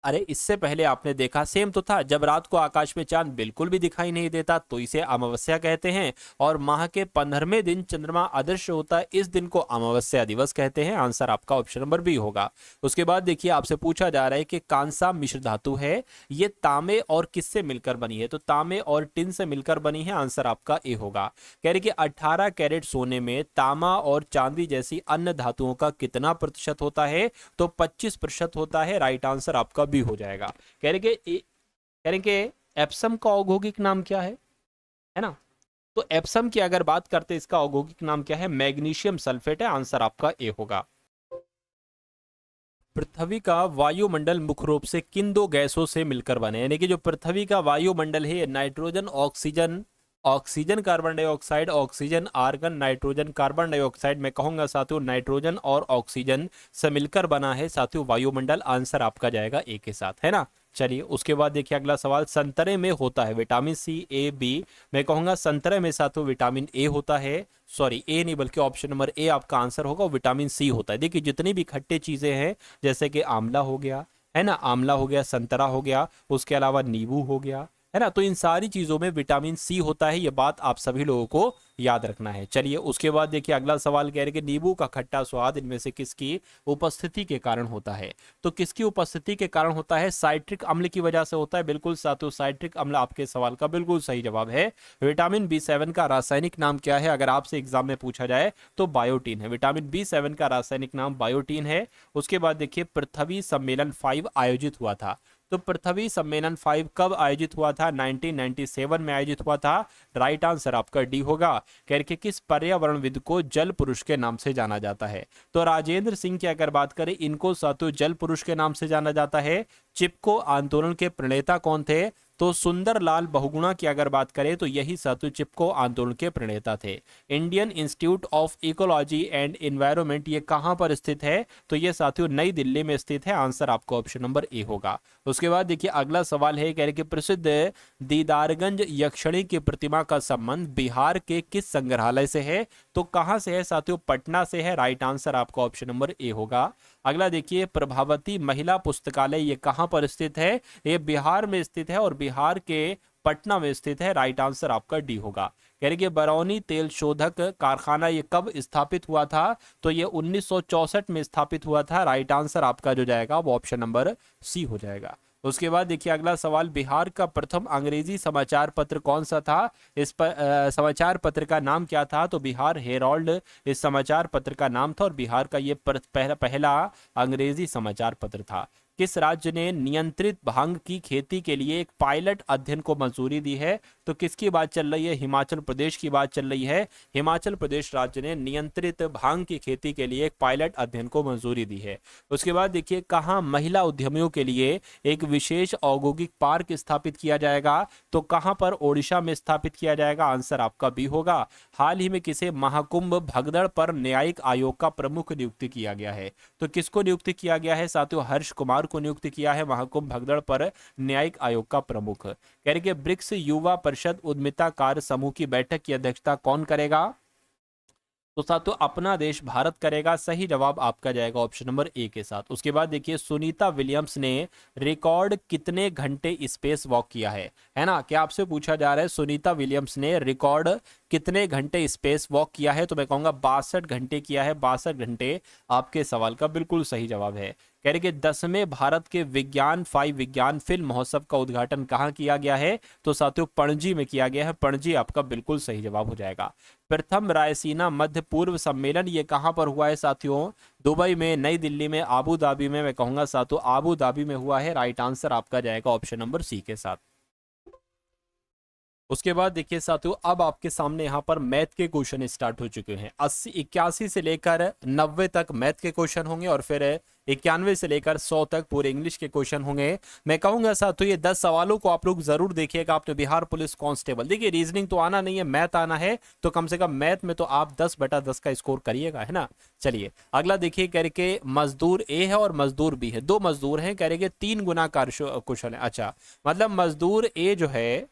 अरे इससे पहले आपने देखा सेम तो था, जब रात को आकाश में चांद बिल्कुल भी दिखाई नहीं देता तो इसे अमावस्या कहते हैं, और माह के 15वें दिन चंद्रमा अदृश्य होता है, इस दिन को अमावस्या दिवस कहते हैं। आंसर आपका ऑप्शन नंबर बी होगा। उसके बाद देखिए, आपसे पूछा जा रहा है कि कांसा मिश्र धातु है, ये तांबे और किससे मिलकर बनी है? तो तांबे और टिन से मिलकर बनी है। आंसर आपका ए होगा। कह रहे कि 18 कैरेट सोने में तांबा और चांदी जैसी अन्य धातुओं का कितना प्रतिशत होता है? तो 25% होता है। राइट आंसर आपका भी हो जाएगा। कह रहे कि एप्सम का औद्योगिक नाम क्या है ना। तो एप्सम की अगर बात करते हैं, इसका औद्योगिक नाम क्या है? मैग्नीशियम सल्फेट है। आंसर आपका ए होगा। पृथ्वी का वायुमंडल मुख्य रूप से किन दो गैसों से मिलकर बने? यानी कि जो पृथ्वी का वायुमंडल है, nitrogen oxygen, oxygen carbon dioxide, oxygen argon, nitrogen carbon dioxide, मैं कहूंगा साथियों नाइट्रोजन और ऑक्सीजन से मिलकर बना है साथियों वायुमंडल। आंसर आपका जाएगा ए के साथ, है ना। चलिए उसके बाद देखिए अगला सवाल, संतरे में होता है विटामिन सी, ए, बी। मैं कहूंगा संतरे में साथियों विटामिन ए होता है, सॉरी ए नहीं बल्कि ऑप्शन नंबर ए आपका आंसर होगा, विटामिन सी होता है। देखिए जितनी भी खट्टे चीजें हैं, जैसे कि आंवला हो गया, है ना, आंवला हो गया, संतरा हो गया, उसके अलावा नींबू हो गया, है ना, तो इन सारी चीजों में विटामिन सी होता है। ये बात आप सभी लोगों को याद रखना है। चलिए उसके बाद देखिए अगला सवाल कह रहे कि नींबू का खट्टा स्वाद इनमें से किसकी उपस्थिति के कारण होता है? तो किसकी उपस्थिति के कारण होता है? साइट्रिक अम्ल की वजह से होता है। बिल्कुल साथियों, साइट्रिक अम्ल आपके सवाल का बिल्कुल सही जवाब है। विटामिन B7 का रासायनिक नाम क्या है? अगर आपसे एग्जाम में पूछा जाए तो बायोटीन है। विटामिन B7 का रासायनिक नाम बायोटीन है। उसके बाद देखिए, पृथ्वी सम्मेलन 5 आयोजित हुआ था। तो पृथ्वी सम्मेलन 5 कब आयोजित हुआ था? 1997 में आयोजित हुआ था। राइट आंसर आपका डी होगा। कह के किस पर्यावरणविद को जल पुरुष के नाम से जाना जाता है? तो राजेंद्र सिंह की अगर बात करें, इनको साथियों जल पुरुष के नाम से जाना जाता है। चिपको आंदोलन के प्रणेता कौन थे? तो सुंदरलाल बहुगुणा की अगर बात करें तो यही साथियों चिपको आंदोलन के प्रणेता थे। Indian institute of ecology and environment ये कहां पर स्थित है? तो ये साथियों नई दिल्ली में स्थित है। आंसर आपको ऑप्शन नंबर ए होगा। उसके बाद देखिए अगला सवाल है, कह रहे कि प्रसिद्ध दीदारगंज यक्षिणी की प्रतिमा का संबंध बिहार के किस संग्रहालय से है? तो कहां से है साथियों? पटना से है। राइट आंसर आपका ऑप्शन नंबर ए होगा। अगला देखिए, प्रभावती महिला पुस्तकालय ये कहां पर स्थित है? ये बिहार में स्थित है और बिहार के पटना में स्थित है। राइट आंसर आपका डी होगा। कह रहे कि बरौनी तेल शोधक कारखाना ये कब स्थापित हुआ था? तो ये 1964 में स्थापित हुआ था। राइट आंसर आपका जो जाएगा वो ऑप्शन नंबर सी हो जाएगा। उसके बाद देखिए अगला सवाल, बिहार का प्रथम अंग्रेजी समाचार पत्र कौन सा था? इस पर समाचार पत्र का नाम क्या था? तो बिहार हेराल्ड इस समाचार पत्र का नाम था और बिहार का ये पहला अंग्रेजी समाचार पत्र था। किस राज्य ने नियंत्रित भांग की खेती के लिए एक पायलट अध्ययन को मंजूरी दी है? तो किसकी बात चल रही है? हिमाचल प्रदेश की बात चल रही है। हिमाचल प्रदेश राज्य ने नियंत्रित भांग की खेती के लिए एक पायलट अध्ययन को मंजूरी दी है। उसके बाद देखिए, कहां महिला उद्यमियों के लिए एक विशेष औद्योगिक पार्क स्थापित किया जाएगा? तो कहां पर? ओडिशा में स्थापित किया जाएगा। आंसर आपका बी होगा। हाल ही में किसे महाकुंभ भगदड़ पर न्यायिक आयोग का प्रमुख नियुक्त किया गया है? तो किसको नियुक्त किया गया है साथियों? हर्ष कुमार को नियुक्त किया है महाकुंभ भगदड़ पर न्यायिक आयोग का प्रमुख। कह रहे कि ब्रिक्स युवा परिषद उद्यमिता कार्य समूह की बैठक की अध्यक्षता कौन करेगा? तो साथियों अपना देश भारत करेगा। सही जवाब आपका जाएगा ऑप्शन नंबर ए के साथ। उसके बाद देखिए, सुनीता विलियम्स ने रिकॉर्ड कितने घंटे स्पेस वॉक किया है ना। क्या आपसे पूछा जा रहा है सुनीता विलियम्स ने रिकॉर्ड कितने घंटे स्पेस वॉक किया है? तो मैं कहूंगा 62 घंटे किया है। 62 घंटे आपके सवाल का बिल्कुल सही जवाब है। कह रहे कि 10वें भारत के विज्ञान फिल्म महोत्सव का उद्घाटन कहाँ किया गया है? तो साथियों पणजी में किया गया है। पणजी आपका बिल्कुल सही जवाब हो जाएगा। प्रथम रायसीना मध्य पूर्व सम्मेलन ये कहां पर हुआ है साथियों? दुबई में, नई दिल्ली में, आबू धाबी में। मैं कहूंगा साथियों आबू धाबी में हुआ है। राइट आंसर आपका जाएगा ऑप्शन नंबर सी के साथ। उसके बाद देखिए साथियों, अब आपके सामने यहाँ पर मैथ के क्वेश्चन स्टार्ट हो चुके हैं। 81 से लेकर 90 तक मैथ के क्वेश्चन होंगे और फिर 91 से लेकर 100 तक पूरे इंग्लिश के क्वेश्चन होंगे। मैं कहूंगा साथियों ये 10 सवालों को आप लोग जरूर देखिएगा। आपने बिहार पुलिस कांस्टेबल, देखिए रीजनिंग तो आना नहीं है, मैथ आना है, तो कम से कम मैथ में तो आप 10/10 का स्कोर करिएगा, है ना। चलिए अगला देखिए, कह रहे कि मजदूर ए है और मजदूर बी है, दो मजदूर हैं, कह रहे कि 3 गुना कार्य कुशल है। अच्छा, मतलब मजदूर ए जो है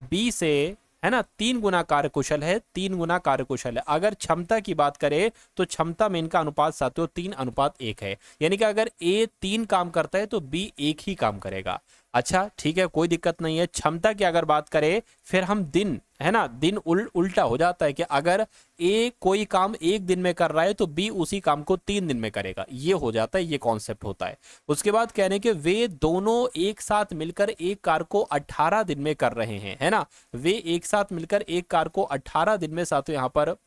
बी से, है ना, 3 गुना कार्यकुशल है, 3 गुना कार्यकुशल है। अगर क्षमता की बात करें तो क्षमता में इनका अनुपात साथियों 3:1 है, यानी कि अगर ए 3 काम करता है तो बी 1 ही काम करेगा। अच्छा ठीक है, कोई दिक्कत नहीं है। क्षमता की अगर बात करें फिर हम दिन, है ना, दिन उल्टा हो जाता है कि अगर ए कोई काम 1 दिन में कर रहा है तो बी उसी काम को 3 दिन में करेगा, ये हो जाता है, ये कॉन्सेप्ट होता है। उसके बाद कहने के वे दोनों एक साथ मिलकर एक कार को 18 दिन में कर रहे हैं, है ना। वे एक साथ मिलकर एक कार को 18 दिन में साथियों यहां पर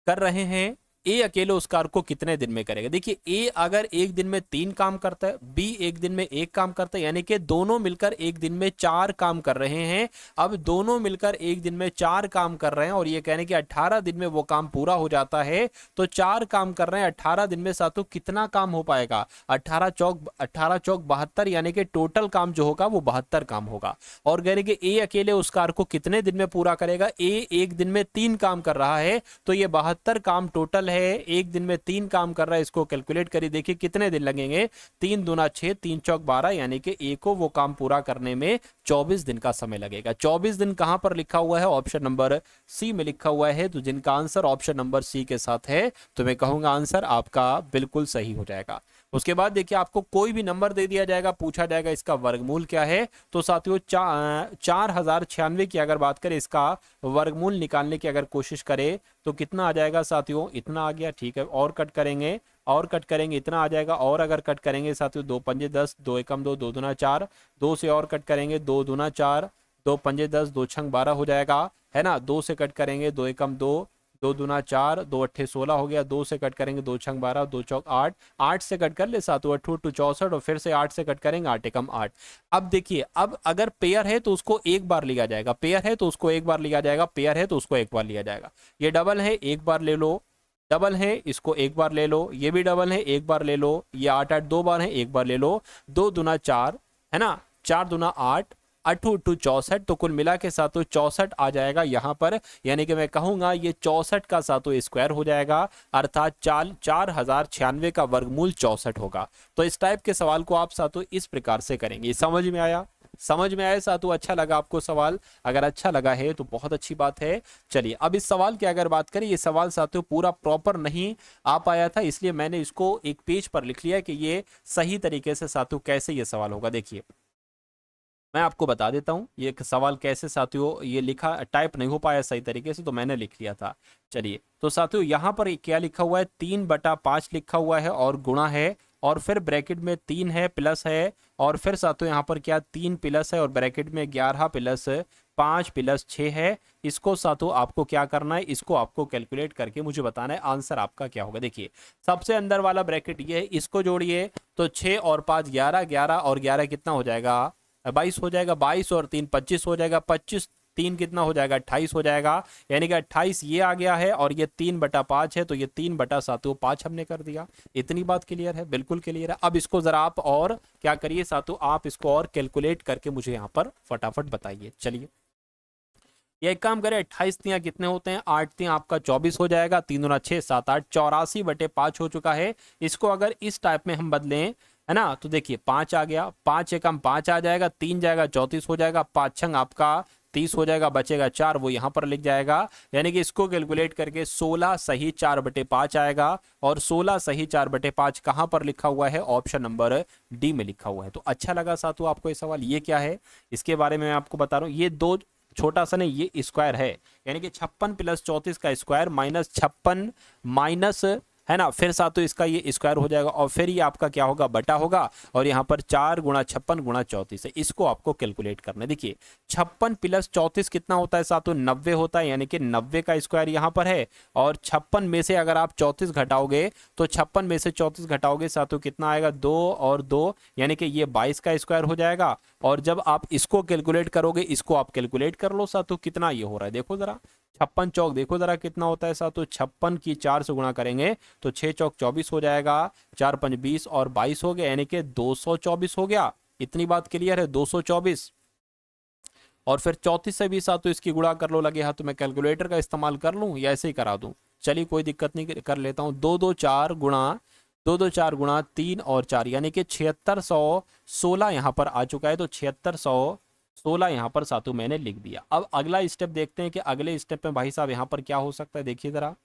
कर रहे हैं। ए अकेले उस कार को कितने दिन में करेगा? देखिए ए अगर एक दिन में 3 काम करता है, बी एक दिन में 1 काम करता है, यानी कि दोनों मिलकर एक दिन में 4 काम कर रहे हैं। अब दोनों मिलकर एक दिन में 4 काम कर रहे हैं और ये कहने कि 18 दिन में वो काम पूरा हो जाता है। तो 4 काम कर रहे हैं 18 दिन में, साथों कितना काम हो पाएगा? 18 चौक 72, यानी कि टोटल काम जो होगा वो 72 काम होगा। और कहने कि ए अकेले उस कार को कितने दिन में पूरा करेगा? ए एक दिन में 3 काम कर रहा है, तो ये 72 काम टोटल है। एक दिन में 3 काम कर रहा है, इसको कैलकुलेट करिए, देखिए कितने दिन लगेंगे। 3 दूना 6, 3 चौक 12, यानी कि ए को वो काम पूरा करने में 24 दिन का समय लगेगा। 24 दिन कहां पर लिखा हुआ है? ऑप्शन नंबर सी में लिखा हुआ है। तो जिनका आंसर ऑप्शन नंबर सी के साथ है तो मैं कहूंगा आंसर आपका बिल्कुल सही हो जाएगा। उसके बाद देखिए आपको कोई भी नंबर दे दिया जाएगा, पूछा जाएगा इसका वर्गमूल क्या है। तो साथियों 4096 की अगर बात करें, इसका वर्गमूल निकालने की अगर कोशिश करें तो कितना आ जाएगा साथियों? इतना आ गया, ठीक है। और कट करेंगे, और कट करेंगे, इतना आ जाएगा। और अगर कट करेंगे साथियों 2 पंजे 10, 2 एकम 2, 2 दूना 4, 2 से और कट करेंगे 2 दूना 4, 2 पंजे 10, 2 छंग 12 हो जाएगा, है ना। 2 से कट करेंगे 2 एकम 2, 2 दूना 4, 2 अट्ठे 16 हो गया। 2 से कट करेंगे 2 छंग 12, 2 चौक 8, 8 से कट कर ले सातों 8 2 64 और फिर से 8 से कट करेंगे 8 एकम 8। अब देखिए, अब अगर पेयर है तो उसको एक बार लिया जाएगा, पेयर है तो उसको एक बार लिया जाएगा, पेयर है तो उसको एक बार लिया जाएगा। ये डबल है, एक बार ले लो, डबल है इसको एक बार ले लो, ये भी डबल है एक बार ले लो, ये 8 8 2 बार है एक बार ले लो। 2 दूना 4, है ना, 4 दूना 8, 8 8 64, तो कुल मिला के साथों 64 आ जाएगा यहाँ पर, यानी कि मैं कहूंगा ये 64 का साथों स्क्वायर हो जाएगा, अर्थात 4096 का वर्गमूल 64 होगा। तो इस टाइप के सवाल को आप साथों इस प्रकार से करेंगे। समझ में आया? समझ में आया साथों? अच्छा लगा आपको सवाल? अगर अच्छा लगा है तो बहुत अच्छी बात है। चलिए अब इस सवाल की अगर बात करें, ये सवाल साथियों पूरा प्रॉपर नहीं आ पाया था, इसलिए मैंने इसको एक पेज पर लिख लिया कि ये सही तरीके से साथियों कैसे ये सवाल होगा। देखिए मैं आपको बता देता हूँ ये सवाल कैसे साथियों ये लिखा, टाइप नहीं हो पाया सही तरीके से तो मैंने लिख लिया था। चलिए तो साथियों यहाँ पर क्या लिखा हुआ है? 3/5 लिखा हुआ है और गुणा है, और फिर ब्रैकेट में 3 है प्लस है, और फिर साथियों यहाँ पर क्या 3 प्लस है और ब्रैकेट में 11 प्लस 5 प्लस 6 है। इसको साथियों आपको क्या करना है? इसको आपको कैलकुलेट करके मुझे बताना है आंसर आपका क्या होगा। देखिए सबसे अंदर वाला ब्रैकेट ये है, इसको जोड़िए तो 6 और 5 11, 11 और 11 कितना हो जाएगा? 22 हो जाएगा। 22 और 3 25 हो जाएगा। 25 3 कितना हो जाएगा? 28 हो जाएगा, यानी कि 28 ये आ गया है और ये 3/5 है, तो ये 3/5 हमने कर दिया। इतनी बात क्लियर है? बिल्कुल क्लियर है। अब इसको जरा आप और क्या करिए साथियों, आप इसको और कैलकुलेट करके मुझे यहाँ पर फटाफट बताइए। चलिए ये एक काम करें, 28 तियां कितने होते हैं? 8 तियां आपका 24 हो जाएगा। 3 दूना 6 7 8, 84/5 हो चुका है। इसको अगर इस टाइप में हम बदलें, है ना, तो देखिए 5 आ गया, 5 एकम 5 आ जाएगा, 3 जाएगा 34 हो जाएगा, 5 छंग आपका 30 हो जाएगा, बचेगा 4, वो यहाँ पर लिख जाएगा। यानी कि इसको कैलकुलेट करके 16 सही 4/5 आएगा, और 16 सही 4/5 कहाँ पर लिखा हुआ है? ऑप्शन नंबर डी में लिखा हुआ है। तो अच्छा लगा साथियों आपको ये सवाल? ये क्या है इसके बारे में मैं आपको बता रहा हूँ। ये दो छोटा सा नहीं, ये स्क्वायर है, यानी कि 56 + 34 का स्क्वायर -56 है ना। फिर सातों इसका ये स्क्वायर हो जाएगा और फिर ये आपका क्या होगा, बटा होगा। और यहाँ पर 4 गुणा 56 गुणा 34 है, इसको आपको कैलकुलेट करना है। देखिए 56 प्लस 34 कितना होता है सातों, 90 होता है, यानी कि 90 का स्क्वायर यहाँ पर है। और 56 में से अगर आप 34 घटाओगे तो 56 में से 34 घटाओगे सातों कितना आएगा, 2 और 2, यानी कि ये 22 का स्क्वायर हो जाएगा। और जब आप इसको कैलकुलेट करोगे, इसको आप कैलकुलेट कर लो सातों कितना ये हो रहा है, देखो जरा 56 चौक देखो जरा कितना होता है सातों, 56 की 4 से गुणा करेंगे तो 6 चौक 24 हो जाएगा, 4 5 20 और 22 हो गया, यानी कि 224 हो गया। इतनी बात क्लियर है, 224। और फिर 34 से भी सातों इसकी गुणा कर लो, लगे हाथ तो मैं कैलकुलेटर का इस्तेमाल कर लूं या ऐसे ही करा दूं, चलिए कोई दिक्कत नहीं, कर लेता हूं। 2 2 4 गुणा 3 और 4, यानी कि 7616 यहाँ पर आ चुका है। तो 7616 यहाँ पर सातों मैंने लिख दिया। अब अगला स्टेप देखते हैं कि अगले स्टेप में भाई साहब यहाँ पर क्या हो सकता है, देखिए जरा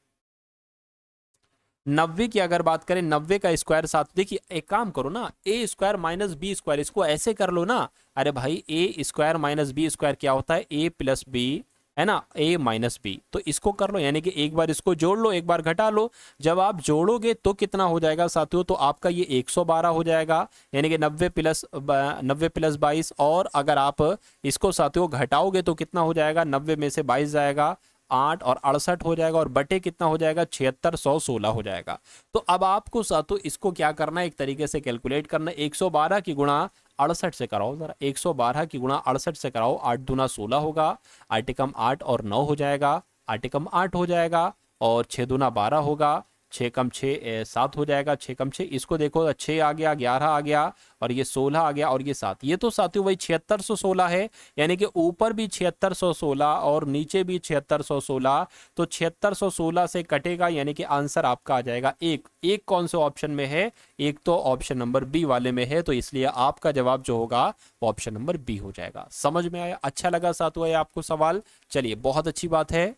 90 की अगर बात करें, 90 का स्क्वायर साथ, देखिए एक काम करो ना, ए स्क्वायर माइनस बी स्क्वायर, इसको ऐसे कर लो ना। अरे भाई ए स्क्वायर माइनस बी स्क्वायर क्या होता है, ए प्लस बी, है ना, ए माइनस बी। तो इसको कर लो, यानी कि एक बार इसको जोड़ लो, एक बार घटा लो। जब आप जोड़ोगे तो कितना हो जाएगा साथियों, तो आपका ये 112 हो जाएगा, यानी कि 90 प्लस 22। और अगर आप इसको साथियों घटाओगे तो कितना हो जाएगा, 90 में से 22 जाएगा, 8 और 68 हो जाएगा, और बटे कितना हो जाएगा, 7616 हो जाएगा। तो अब आपको साथियों इसको क्या करना है, एक तरीके से कैलकुलेट करना है। 112 की गुणा 68 से कराओ जरा, 112 की गुणा 68 से कराओ, 8 दूना 16 होगा, 8 एकम 8 और 9 हो जाएगा, 8 एकम 8 हो जाएगा, और 6 दूना 12 होगा, 6 कम 6 7 हो जाएगा, 6 कम 6, इसको देखो 6 आ गया, 11 आ गया, और ये 16 आ गया, और ये 7। ये तो साथियों वही 7616 है, यानी कि ऊपर भी 7616 और नीचे भी 7616। तो 7616 से कटेगा, यानी कि आंसर आपका आ जाएगा एक। एक कौन से ऑप्शन में है, एक तो ऑप्शन नंबर बी वाले में है, तो इसलिए आपका जवाब जो होगा वो ऑप्शन नंबर बी हो जाएगा। समझ में आया, अच्छा लगा साथियों आपको सवाल, चलिए बहुत अच्छी बात है।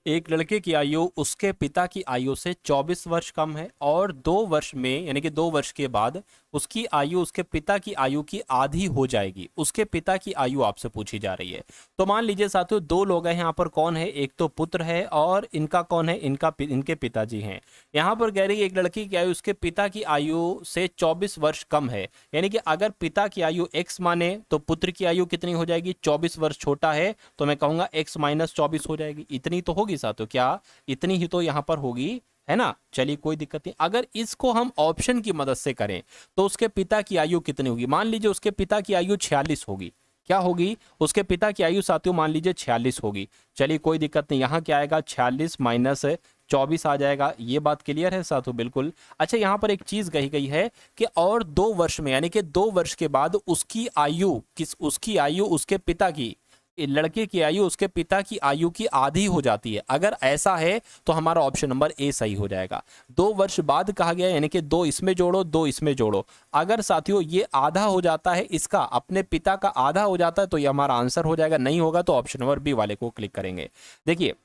एक लड़के की आयु उसके पिता की आयु से 24 वर्ष कम है, और 2 वर्ष में, यानी कि 2 वर्ष के बाद उसकी आयु उसके पिता की आयु की आधी हो जाएगी। उसके पिता की आयु आपसे पूछी जा रही है। तो मान लीजिए साथियों 2 लोग हैं यहाँ पर, कौन है, एक तो पुत्र है और इनका कौन है, इनके पिताजी हैं। यहाँ पर कह रही है एक लड़की की आयु उसके पिता की आयु से 24 वर्ष कम है, यानी कि अगर पिता की आयु x माने तो पुत्र की आयु कितनी हो जाएगी, 24 वर्ष छोटा है, तो मैं कहूंगा x माइनस 24 हो जाएगी। इतनी तो होगी साथियों, क्या इतनी ही तो यहाँ पर होगी, है ना। चलिए कोई दिक्कत नहीं। अगर इसको हम ऑप्शन की मदद से करें तो उसके पिता की आयु कितनी होगी, मान लीजिए उसके पिता की आयु 46 होगी। क्या होगी, उसके पिता की आयु साथियों मान लीजिए 46 होगी। चलिए कोई दिक्कत नहीं, यहाँ क्या आएगा, 46 माइनस 24 आ जाएगा। ये बात क्लियर है साथियों, बिल्कुल। अच्छा यहाँ पर एक चीज कही गई है कि और 2 वर्ष में, यानी कि 2 वर्ष के बाद उसकी आयु उसके पिता की, लड़के की आयु उसके पिता की आयु की आधी हो जाती है। अगर ऐसा है तो हमारा ऑप्शन नंबर ए सही हो जाएगा। 2 वर्ष बाद कहा गया, यानी कि 2 इसमें जोड़ो 2 इसमें जोड़ो। अगर साथियों ये आधा हो जाता है, इसका अपने पिता का आधा हो जाता है, तो ये हमारा आंसर हो जाएगा। नहीं होगा तो ऑप्शन नंबर बी वाले को क्लिक करेंगे। देखिए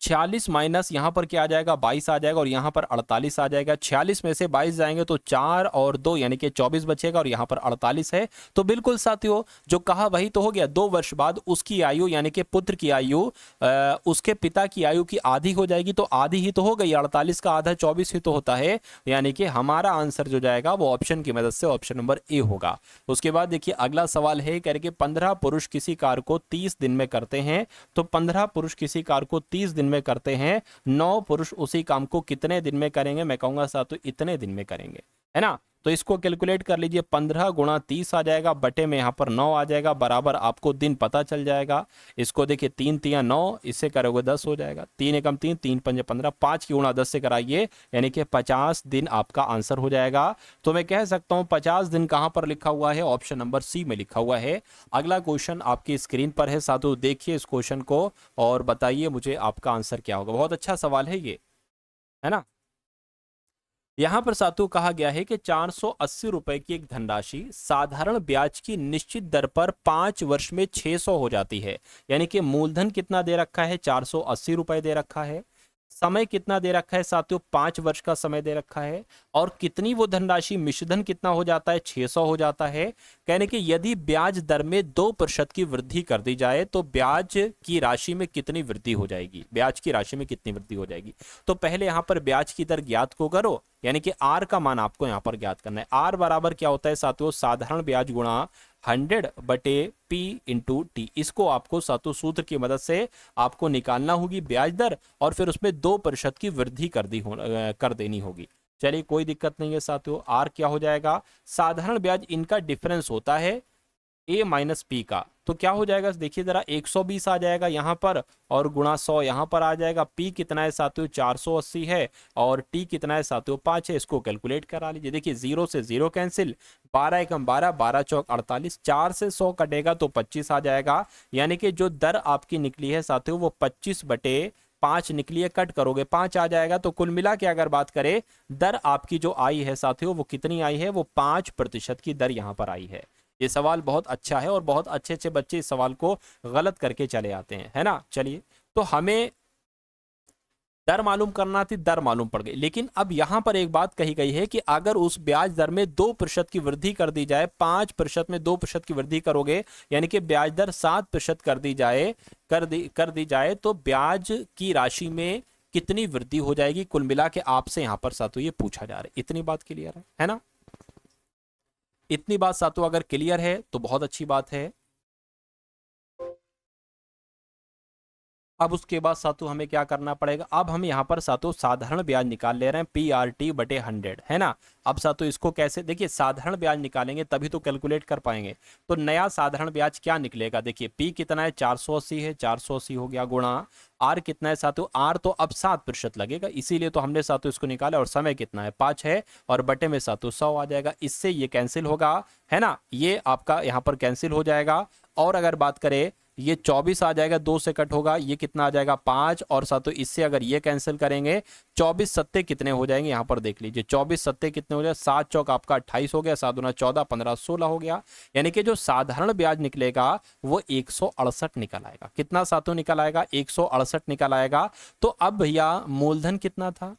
46 माइनस यहाँ पर क्या आ जाएगा, 22 आ जाएगा, और यहाँ पर 48 आ जाएगा। 46 में से 22 जाएंगे तो 4 और 2 यानी कि 24 बचेगा, और यहाँ पर 48 है। तो बिल्कुल साथियों जो कहा वही तो हो गया। 2 वर्ष बाद उसकी आयु, यानी कि पुत्र की आयु उसके पिता की आयु की आधी हो जाएगी, तो आधी ही तो हो गई, 48 का आधा 24 ही तो होता है, यानी कि हमारा आंसर जो जाएगा वो ऑप्शन की मदद से ऑप्शन नंबर ए होगा। उसके बाद देखिए अगला सवाल है, करके 15 पुरुष किसी कार्य को 30 दिन में करते हैं। तो 15 पुरुष किसी कार्य को 30 दिन में करते हैं, 9 पुरुष उसी काम को कितने दिन में करेंगे, मैं कहूंगा साथियों इतने दिन में करेंगे, है ना। तो इसको कैलकुलेट कर लीजिए, 15 गुणा 30 आ जाएगा, बटे में यहाँ पर 9 आ जाएगा, बराबर आपको दिन पता चल जाएगा। इसको देखिए 3 तिया 9, इससे करोगे 10 हो जाएगा, 3 एकम 3, 3 पंजे 15, 5 की गुणा 10 से कराइए, यानी कि 50 दिन आपका आंसर हो जाएगा। तो मैं कह सकता हूँ 50 दिन कहाँ पर लिखा हुआ है, ऑप्शन नंबर सी में लिखा हुआ है। अगला क्वेश्चन आपकी स्क्रीन पर है साथियों, देखिए इस क्वेश्चन को और बताइए मुझे आपका आंसर क्या होगा। बहुत अच्छा सवाल है ये, है ना। यहां पर साथियों कहा गया है कि 480 रुपए की एक धनराशि साधारण ब्याज की निश्चित दर पर 5 वर्ष में 600 हो जाती है। यानी कि मूलधन कितना दे रखा है, 480 रुपए दे रखा है। समय कितना दे रखा है साथियों, 5 वर्ष का समय दे रखा है। और कितनी वो धनराशि, मिश्रधन कितना हो जाता है, 600 हो जाता है। कहने कि यदि ब्याज दर में 2% की वृद्धि कर दी जाए तो ब्याज की राशि में कितनी वृद्धि हो जाएगी, ब्याज की राशि में कितनी वृद्धि हो जाएगी। तो पहले यहां पर ब्याज की दर ज्ञात को करो, यानी कि आर का मान आपको यहां पर ज्ञात करना है। आर बराबर क्या होता है साथियों, साधारण ब्याज गुणा 100/p/t। इसको आपको सातों सूत्र की मदद से आपको निकालना होगी ब्याज दर, और फिर उसमें 2% की वृद्धि कर देनी होगी। चलिए कोई दिक्कत नहीं है साथियों। आर क्या हो जाएगा, साधारण ब्याज इनका डिफरेंस होता है a माइनस पी का, तो क्या हो जाएगा देखिए जरा, 120 आ जाएगा यहाँ पर, और गुणा 100 यहाँ पर आ जाएगा। p कितना है साथियों, 480 है, और t कितना है साथियों, 5 है। इसको कैलकुलेट करा लीजिए। देखिए 0 से 0 कैंसिल, 12 एकम 12, 12 चौक 48, 4 से 100 कटेगा तो 25 आ जाएगा। यानी कि जो दर आपकी निकली है साथियों वो 25/5 निकली है, कट करोगे 5 आ जाएगा। तो कुल मिला के अगर बात करें, दर आपकी जो आई है साथियों वो कितनी आई है, वो 5% की दर यहाँ पर आई है। ये सवाल बहुत अच्छा है और बहुत अच्छे अच्छे बच्चे इस सवाल को गलत करके चले आते हैं, है ना। चलिए, तो हमें दर मालूम करना थी, दर मालूम पड़ गई। लेकिन अब यहां पर एक बात कही गई है कि अगर उस ब्याज दर में 2% की वृद्धि कर दी जाए, 5% में 2% की वृद्धि करोगे, यानी कि ब्याज दर 7% कर दी जाए तो ब्याज की राशि में कितनी वृद्धि हो जाएगी। कुल मिला के आपसे यहां पर सातों ये पूछा जा रहा है। इतनी बात क्लियर है ना। इतनी बात सातों अगर क्लियर है तो बहुत अच्छी बात है। अब उसके बाद सातों हमें क्या करना पड़ेगा, अब हम यहाँ पर सातों साधारण ब्याज निकाल ले रहे हैं, PRT/100, है ना। अब सातों इसको कैसे, देखिए साधारण ब्याज निकालेंगे तभी तो कैलकुलेट कर पाएंगे। तो नया साधारण ब्याज क्या निकलेगा, देखिए P कितना है, 480 है, 480 हो गया, गुणा R कितना है सातों, R तो अब 7% लगेगा, इसीलिए तो हमने सातों इसको निकाला। और समय कितना है, 5 है, और बटे में सातों 100 आ जाएगा। इससे ये कैंसिल होगा, है ना, ये आपका यहाँ पर कैंसिल हो जाएगा। और अगर बात करें, ये 24 आ जाएगा, 2 से कट होगा, ये कितना आ जाएगा 5, और साथों इससे अगर ये कैंसिल करेंगे, 24 सत्ते कितने हो जाएंगे यहाँ पर देख लीजिए, 24 सत्ते कितने हो जाए, 7 चौक आपका 28 हो गया, 7 दूना 14, 15 16 हो गया। यानी कि जो साधारण ब्याज निकलेगा वो 168 निकल आएगा। कितना साथों निकल आएगा, 168 निकल आएगा। तो अब भैया मूलधन कितना था,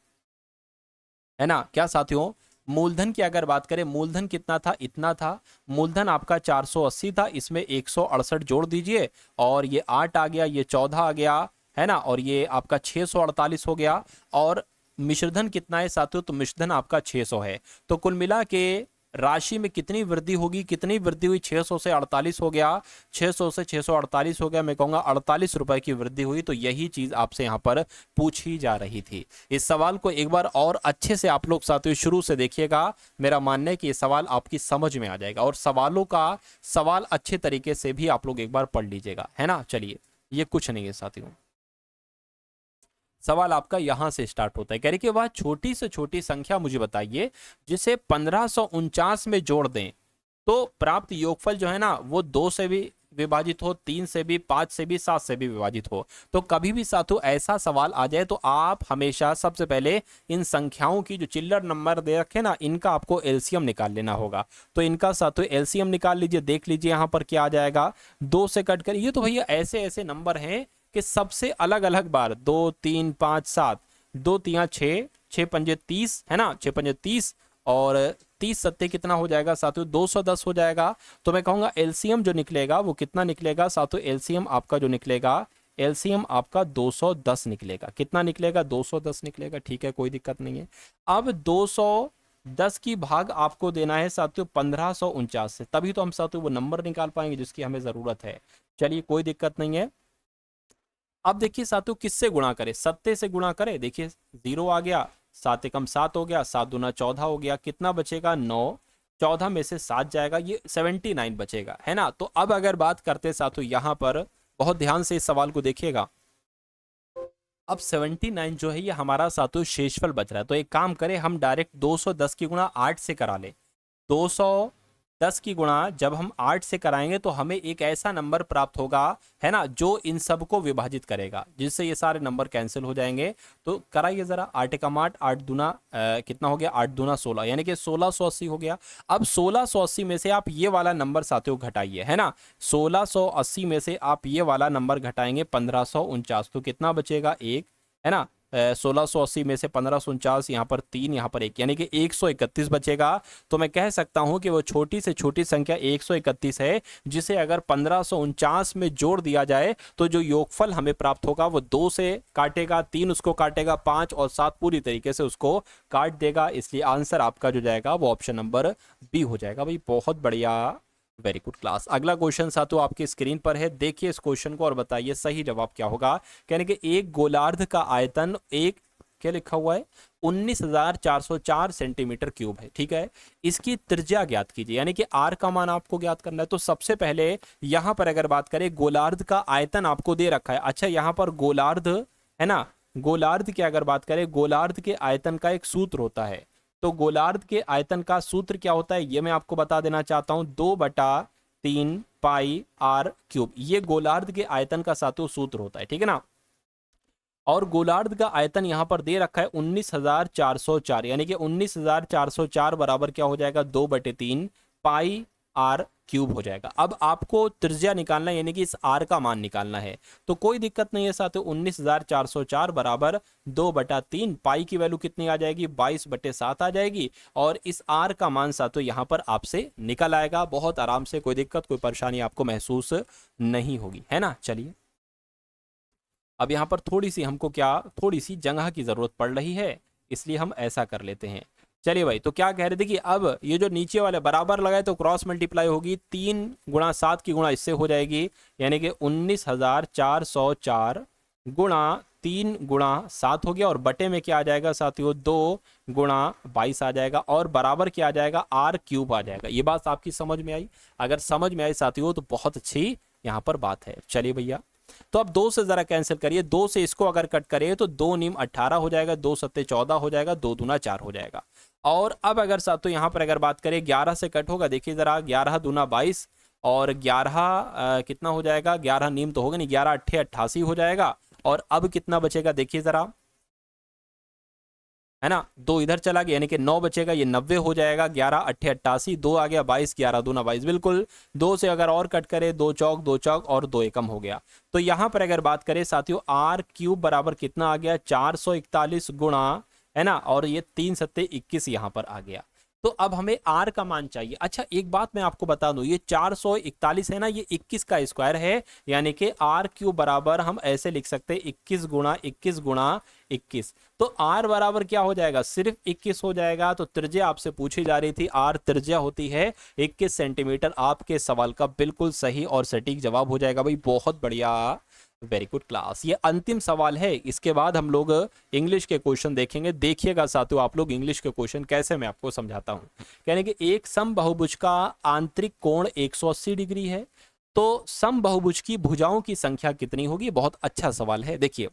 है ना, क्या साथियों, मूलधन की अगर बात करें, मूलधन कितना था, इतना था। मूलधन आपका 480 था, इसमें 168 जोड़ दीजिए, और ये 8 आ गया, ये 14 आ गया, है ना, और ये आपका 648 हो गया। और मिश्रधन कितना है साथियों, तो मिश्रधन आपका 600 है। तो कुल मिला के राशि में कितनी वृद्धि होगी, कितनी वृद्धि हुई, 600 से 48 हो गया, 600 से 648 हो गया, मैं कहूंगा 48 रुपए की वृद्धि हुई। तो यही चीज आपसे यहाँ पर पूछी जा रही थी। इस सवाल को एक बार और अच्छे से आप लोग साथियों शुरू से देखिएगा, मेरा मानना है कि ये सवाल आपकी समझ में आ जाएगा, और सवालों का सवाल अच्छे तरीके से भी आप लोग एक बार पढ़ लीजिएगा, है ना। चलिए, ये कुछ नहीं है साथियों, सवाल आपका यहां से स्टार्ट होता है। कह रही कि वह छोटी से छोटी संख्या मुझे बताइए जिसे 1549 में जोड़ दें तो प्राप्त योगफल जो है ना वो 2 से भी विभाजित हो, 3 से भी, 5 से भी, 7 से भी विभाजित हो। तो कभी भी साथियों ऐसा सवाल आ जाए तो आप हमेशा सबसे पहले इन संख्याओं की जो चिल्लर नंबर दे रखे ना, इनका आपको एलसीएम निकाल लेना होगा। तो इनका साथियों एलसीएम निकाल लीजिए, देख लीजिए यहाँ पर क्या आ जाएगा, 2 से कट कर। ये तो भैया ऐसे ऐसे नंबर हैं कि सबसे अलग अलग बार, 2 3 5 7, 2 3 6, 6 पंजे 30, है ना, 6 पंजे 30, और 30 सत्ते कितना हो जाएगा साथियों, 210 हो जाएगा। तो मैं कहूंगा एलसीएम जो निकलेगा वो कितना निकलेगा साथियों, एलसीएम आपका जो निकलेगा, एलसीएम आपका 210 निकलेगा। कितना निकलेगा, 210 निकलेगा। ठीक है, कोई दिक्कत नहीं है। अब 210 की भाग आपको देना है साथियों 1549 से, तभी तो हम साथियों वो नंबर निकाल पाएंगे जिसकी हमें जरूरत है। चलिए, कोई दिक्कत नहीं है। अब देखिए साथियों किससे गुणा करें, सत्ते से गुणा करें। देखिए 0 आ गया, 7 एकम 7 हो गया, 7 दूना 14 हो गया, कितना बचेगा 9, 14 में से 7 जाएगा, ये 79 बचेगा, है ना। तो अब अगर बात करते साथियों यहाँ पर बहुत ध्यान से इस सवाल को देखिएगा। अब 79 जो है ये हमारा साथियों शेषफल बच रहा है। तो एक काम करें, हम डायरेक्ट 210 की गुणा 8 से करा ले। 210 की गुणा जब हम 8 से कराएंगे तो हमें एक ऐसा नंबर प्राप्त होगा, है ना, जो इन सब को विभाजित करेगा, जिससे ये सारे नंबर कैंसिल हो जाएंगे। तो कराइए जरा, 8 एकम 8, 8 दूना कितना हो गया, 8 दूना 16, यानी कि 1680 हो गया। अब 1680 में से आप ये वाला नंबर साथियों घटाइए, है ना, 1680 में से आप ये वाला नंबर घटाएंगे 1549, तो कितना बचेगा 1, है ना, 1680 में से 1549, यहाँ पर 3, यहाँ पर 1, यानी कि 131 बचेगा। तो मैं कह सकता हूँ कि वो छोटी से छोटी संख्या 131 है, जिसे अगर 1549 में जोड़ दिया जाए तो जो योगफल हमें प्राप्त होगा वो 2 से काटेगा, 3 उसको काटेगा, 5 और 7 पूरी तरीके से उसको काट देगा। इसलिए आंसर आपका जो जाएगा वो ऑप्शन नंबर बी हो जाएगा। भाई बहुत बढ़िया, वेरी गुड क्लास। अगला क्वेश्चन साथियों आपकी स्क्रीन पर है, देखिए इस क्वेश्चन को और बताइए सही जवाब क्या होगा। कहने के एक गोलार्ध का आयतन एक, क्या लिखा हुआ है, 19,404 सेंटीमीटर क्यूब है, ठीक है। इसकी त्रिज्या ज्ञात कीजिए, यानी कि आर का मान आपको ज्ञात करना है। तो सबसे पहले यहां पर अगर बात करें, गोलार्ध का आयतन आपको दे रखा है। अच्छा, यहां पर गोलार्ध है ना, गोलार्ध की अगर बात करें, गोलार्ध के आयतन का एक सूत्र होता है। तो गोलार्ध के आयतन का सूत्र क्या होता है ये मैं आपको बता देना चाहता हूं, 2/3 पाई आर क्यूब। ये गोलार्ध के आयतन का साथियों सूत्र होता है, ठीक है ना। और गोलार्ध का आयतन यहां पर दे रखा है 19,404, यानी कि 19,404 बराबर क्या हो जाएगा, 2/3 पाई आर क्यूब हो जाएगा। अब आपको त्रिज्या निकालना है, यानी कि इस आर का मान निकालना है। तो कोई दिक्कत नहीं है साथियों, 19,404 बराबर 2/3, पाई की वैल्यू कितनी आ जाएगी, 22/7 आ जाएगी। और इस आर का मान साथियों यहां पर आपसे निकल आएगा बहुत आराम से, कोई दिक्कत कोई परेशानी आपको महसूस नहीं होगी, है ना। चलिए अब यहाँ पर थोड़ी सी हमको क्या, थोड़ी सी जगह की जरूरत पड़ रही है, इसलिए हम ऐसा कर लेते हैं। चलिए भाई, तो क्या कह रहे थे कि अब ये जो नीचे वाले बराबर लगाए तो क्रॉस मल्टीप्लाई होगी, 3 गुणा 7 की गुणा इससे हो जाएगी, यानी कि 19,404 गुणा 3 गुणा 7 हो गया। और बटे में क्या आ जाएगा साथियों, 2 गुणा 22 आ जाएगा। और बराबर क्या आ जाएगा, आर क्यूब आ जाएगा। ये बात आपकी समझ में आई? अगर समझ में आई साथियों तो बहुत अच्छी यहाँ पर बात है। चलिए भैया, तो अब 2 से जरा कैंसिल करिए, 2 से इसको अगर कट करिए तो 2 नीम 18 हो जाएगा, 2 सत्ते 14 हो जाएगा, 2 दूना 4 हो जाएगा। और अब अगर साथियों यहाँ पर अगर बात करें 11 से कट होगा, देखिए जरा, 11 दूना 22 और 11 कितना हो जाएगा, 11 नीम तो होगा नहीं, 11 अट्ठे 88 हो जाएगा। और अब कितना बचेगा देखिए जरा, है ना, 2 इधर चला गया, यानी कि 9 बचेगा, ये 90 हो जाएगा। 11 अट्ठे 88, 2 आ गया 22, 11 दूना 22, बिल्कुल। 2 से अगर और कट करे, 2 चौक 2 चौक और 2 एकम हो गया। तो यहां पर अगर बात करें साथियों, आर क्यूब बराबर कितना आ गया, 441 गुणा, है ना, और ये 3 सत्ते 21 यहां पर आ गया। तो अब हमें आर का मान चाहिए। अच्छा, एक बात मैं आपको बता दूं, ये 441 है ना, ये 21 का स्क्वायर है, यानी कि आर क्यूब बराबर हम ऐसे लिख सकते हैं 21 गुणा 21 गुणा 21। तो आर बराबर क्या हो जाएगा, सिर्फ 21 हो जाएगा। तो त्रिज्या आपसे पूछी जा रही थी, आर त्रिज्या होती है 21 सेंटीमीटर। आपके सवाल का बिल्कुल सही और सटीक जवाब हो जाएगा भाई, बहुत बढ़िया, वेरी गुड क्लास। ये अंतिम सवाल है, इसके बाद हम लोग इंग्लिश के क्वेश्चन देखेंगे। देखिएगा साथियों आप लोग इंग्लिश के क्वेश्चन कैसे मैं आपको समझाता हूं। कहने कि एक समबाहुभुज का आंतरिक कोण 180 डिग्री है, तो समबाहुभुज की भुजाओं की संख्या कितनी होगी। बहुत अच्छा सवाल है। देखिए,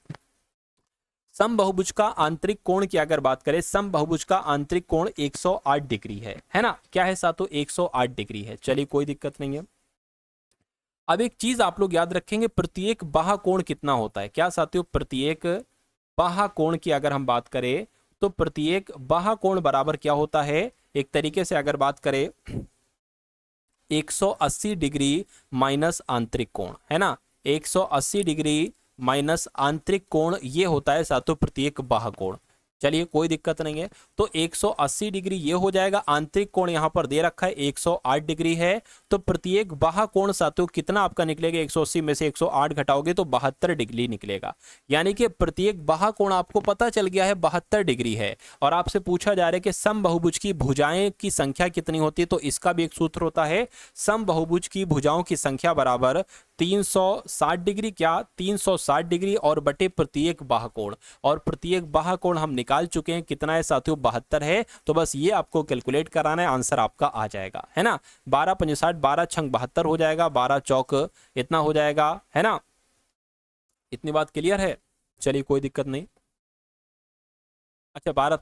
समबाहुभुज का आंतरिक कोण की अगर बात करें, समबाहुभुज का आंतरिक कोण 108 डिग्री है ना, क्या है साथियों, 108 डिग्री है। चलिए कोई दिक्कत नहीं है। अब एक चीज आप लोग याद रखेंगे, प्रत्येक बाह्य कोण कितना होता है। क्या साथियों, प्रत्येक बाह्य कोण की अगर हम बात करें तो प्रत्येक बाह्य कोण बराबर क्या होता है, एक तरीके से अगर बात करें 180 डिग्री माइनस आंतरिक कोण, है ना, 180 डिग्री माइनस आंतरिक कोण ये होता है साथियों प्रत्येक बाह्य कोण। चलिए कोई दिक्कत नहीं है। तो 180 डिग्री ये हो जाएगा, आंतरिक कोण यहां पर दे रखा है 108 डिग्री है। तो प्रत्येक बाह्य कोण साथियों कितना आपका निकलेगा, 180 में से 108 घटाओगे तो 72 डिग्री निकलेगा। यानी कि प्रत्येक बाह्य कोण आपको पता चल गया है 72 डिग्री है। और आपसे पूछा जा रहा है कि समबाहुभुज की भुजाएं की संख्या कितनी होती है, तो इसका भी एक सूत्र होता है, समबाहुभुज की भुजाओं की संख्या बराबर 360 डिग्री, क्या 360 डिग्री और बटे प्रत्येक बाह्य कोण। और प्रत्येक बाह्य कोण हम निकाल चुके हैं, कितना है साथियों, 72 है। तो बस ये आपको कैलकुलेट कराना है, आंसर आपका आ जाएगा, है ना। 12 पंजे 60, 12 छंग 72 हो जाएगा, 12 चौक इतना हो जाएगा, है ना। इतनी बात क्लियर है। चलिए कोई दिक्कत नहीं। अच्छा, 12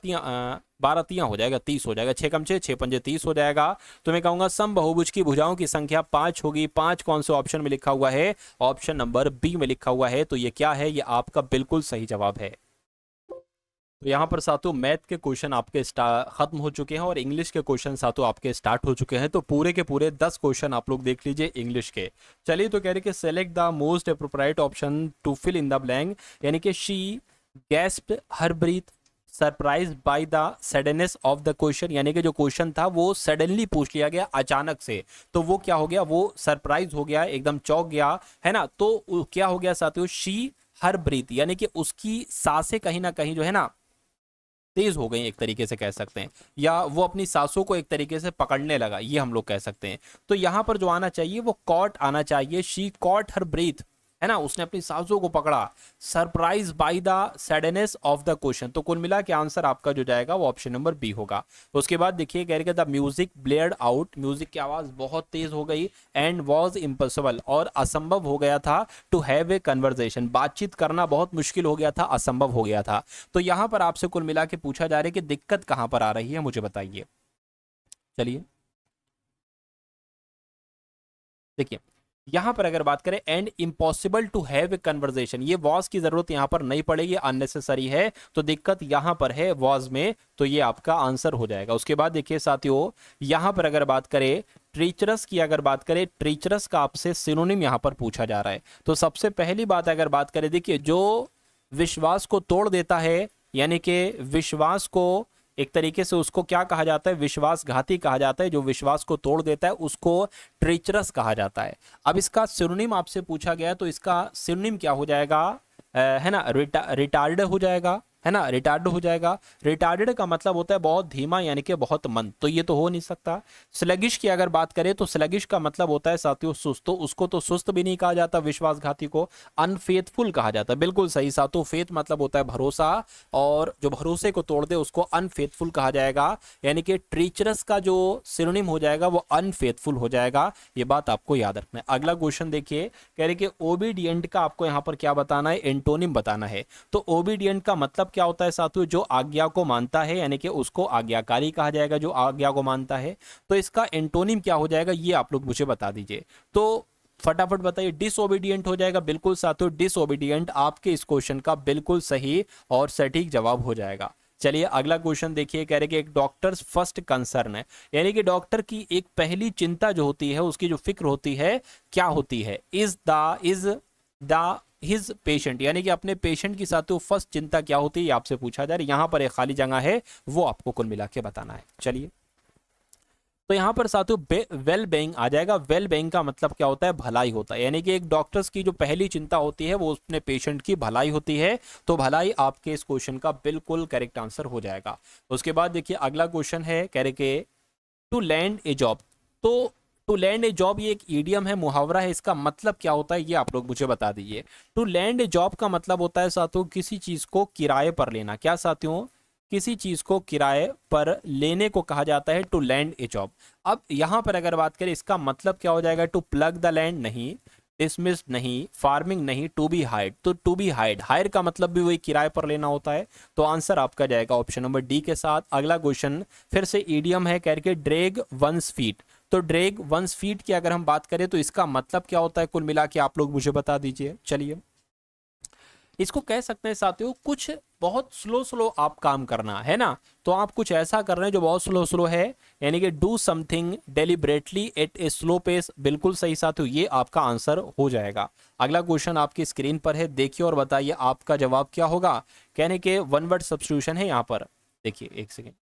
तियां हो जाएगा, 30 हो जाएगा, 6 कम 6, 6 पंजे 30 हो जाएगा। तो मैं कहूंगा समबाहुभुज की भुजाओं की संख्या 5 होगी। 5 कौन से ऑप्शन में लिखा हुआ है, ऑप्शन नंबर बी में लिखा हुआ है। तो ये क्या है, ये आपका बिल्कुल सही जवाब है। तो यहाँ पर साथियों मैथ के क्वेश्चन आपके खत्म हो चुके हैं और इंग्लिश के क्वेश्चन साथियों आपके स्टार्ट हो चुके हैं। तो पूरे के पूरे 10 क्वेश्चन आप लोग देख लीजिए इंग्लिश के। चलिए, तो कह रहे कि select the most appropriate option to fill in the blank, यानी कि she gasped her breath, surprise by the suddenness of the question, यानी कि जो क्वेश्चन था वो सडनली पूछ लिया गया अचानक से, तो वो क्या हो गया, वो सरप्राइज हो गया, एकदम चौंक गया, है ना। तो क्या हो गया साथियों, शी हर ब्रीथ, यानी कि उसकी सांसें कहीं ना कहीं जो है ना तेज हो गई, एक तरीके से कह सकते हैं, या वो अपनी सांसों को एक तरीके से पकड़ने लगा, ये हम लोग कह सकते हैं। तो यहां पर जो आना चाहिए वो कॉट आना चाहिए, शी कॉट हर ब्रीथ, है ना, उसने अपनी सांसों को पकड़ा, surprise by the suddenness of the question. तो कुल मिला के आंसर आपका जो जाएगा वो ऑप्शन नंबर बी होगा। उसके बाद देखिए कह रहे द म्यूजिक ब्लेयर्ड आउट, म्यूजिक की आवाज बहुत तेज हो गई, एंड वॉज इम्पॉसिबल, और असंभव हो गया था, टू हैव ए कन्वर्सेशन, बातचीत करना बहुत मुश्किल हो गया था, असंभव हो गया था। तो यहां पर आपसे कुल मिला के पूछा जा रहा है कि दिक्कत कहां पर आ रही है, मुझे बताइए। चलिए देखिए यहां पर अगर बात करें and impossible to have a conversation, ये वॉज की जरूरत यहां पर नहीं पड़ेगी, अननेसेसरी है, तो दिक्कत यहां पर है वॉज में, तो ये आपका आंसर हो जाएगा। उसके बाद देखिए साथियों यहां पर अगर बात करें ट्रीचरस की, अगर बात करें ट्रीचरस का आपसे सिनोनिम यहां पर पूछा जा रहा है, तो सबसे पहली बात अगर बात करें, देखिए जो विश्वास को तोड़ देता है, यानी कि विश्वास को एक तरीके से उसको क्या कहा जाता है, विश्वासघाती कहा जाता है, जो विश्वास को तोड़ देता है उसको ट्रेचरस कहा जाता है। अब इसका सिनोनिम आपसे पूछा गया है, तो इसका सिनोनिम क्या हो जाएगा, है ना, रिटार्ड हो जाएगा, है ना, रिटार्ड हो जाएगा। रिटार्डेड का मतलब होता है बहुत धीमा, यानी कि बहुत मंद, तो ये तो हो नहीं सकता। स्लगिश की अगर बात करें तो स्लगिश का मतलब होता है साथियों सुस्त, तो उसको तो सुस्त भी नहीं कहा जाता विश्वासघाती को, अनफेथफुल कहा जाता है, बिल्कुल सही साथियों, फेथ मतलब होता है भरोसा, और जो भरोसे को तोड़ दे उसको अनफेथफुल कहा जाएगा, यानी कि ट्रीचरस का जो सिनोनिम हो जाएगा वो अनफेथफुल हो जाएगा, ये बात आपको याद रखना है। अगला क्वेश्चन देखिए कह रहे कि ओबीडियंट का आपको यहाँ पर क्या बताना है, एंटोनिम बताना है। तो ओबीडियंट का मतलब क्या होता है साथियों, जो आज्ञा को मानता है, यानी कि उसको आज्ञाकारी कहा जाएगा, जो आज्ञा को मानता है। तो इसका एंटोनिम क्या हो जाएगा, ये आप लोग मुझे बता दीजिए, तो फटाफट बताइए। डिसओबीडियंट हो जाएगा, बिल्कुल साथियों डिसओबीडियंट आपके इस क्वेश्चन का बिल्कुल सही और सटीक जवाब हो जाएगा। चलिए अगला क्वेश्चन देखिए कह रहे कि एक डॉक्टर्स फर्स्ट कंसर्न है, यानी कि डॉक्टर की एक पहली चिंता जो होती है, उसकी जो फिक्र होती है क्या होती है, इज द हिज पेशेंट, यानी कि अपने पेशेंट की साथ फर्स्ट चिंता क्या होती है, आपसे पूछा जा रहा है। यहां पर एक खाली जगह है, वो आपको कुल मिला के बताना है। चलिए तो यहां पर साथियों वेल बेइंग आ जाएगा। वेल बेइंग का मतलब क्या होता है, भलाई होता है, यानी कि एक डॉक्टर्स की जो पहली चिंता होती है वो अपने पेशेंट की भलाई होती है, तो भलाई आपके इस क्वेश्चन का बिल्कुल करेक्ट आंसर हो जाएगा। उसके बाद देखिए अगला क्वेश्चन है कह रहे कि टू लैंड ए जॉब, तो टू लैंड ए जॉब ये एक ईडियम है, मुहावरा है, इसका मतलब क्या होता है ये आप लोग मुझे बता दीजिए। टू लैंड ए जॉब का मतलब होता है साथियों किसी चीज को किराए पर लेना, क्या साथियों, किसी चीज को किराए पर लेने को कहा जाता है टू लैंड ए जॉब। अब यहां पर अगर बात करें इसका मतलब क्या हो जाएगा, टू प्लग द लैंड नहीं, डिसमिस नहीं, फार्मिंग नहीं, टू बी हाइड, तो टू बी हाइड, हायर का मतलब भी वही किराए पर लेना होता है, तो आंसर आपका जाएगा ऑप्शन नंबर डी के साथ। अगला क्वेश्चन फिर से ईडियम है कह के ड्रैग वंस फीट, तो ड्रैग वंस फीट की अगर हम बात करें तो इसका मतलब क्या होता है, कुल मिला के आप लोग मुझे बता दीजिए। चलिए इसको कह सकते हैं साथियों कुछ बहुत स्लो स्लो आप काम करना, है ना, तो आप कुछ ऐसा कर रहे हैं जो बहुत स्लो स्लो है, यानी कि do something deliberately at a slow pace, बिल्कुल सही साथियों, ये आपका आंसर हो जाएगा। अगला क्वेश्चन आपकी स्क्रीन पर है, देखिए और बताइए आपका जवाब क्या होगा। कहने के वन वर्ड सब्स्टिट्यूशन है यहाँ पर, देखिए एक सेकेंड,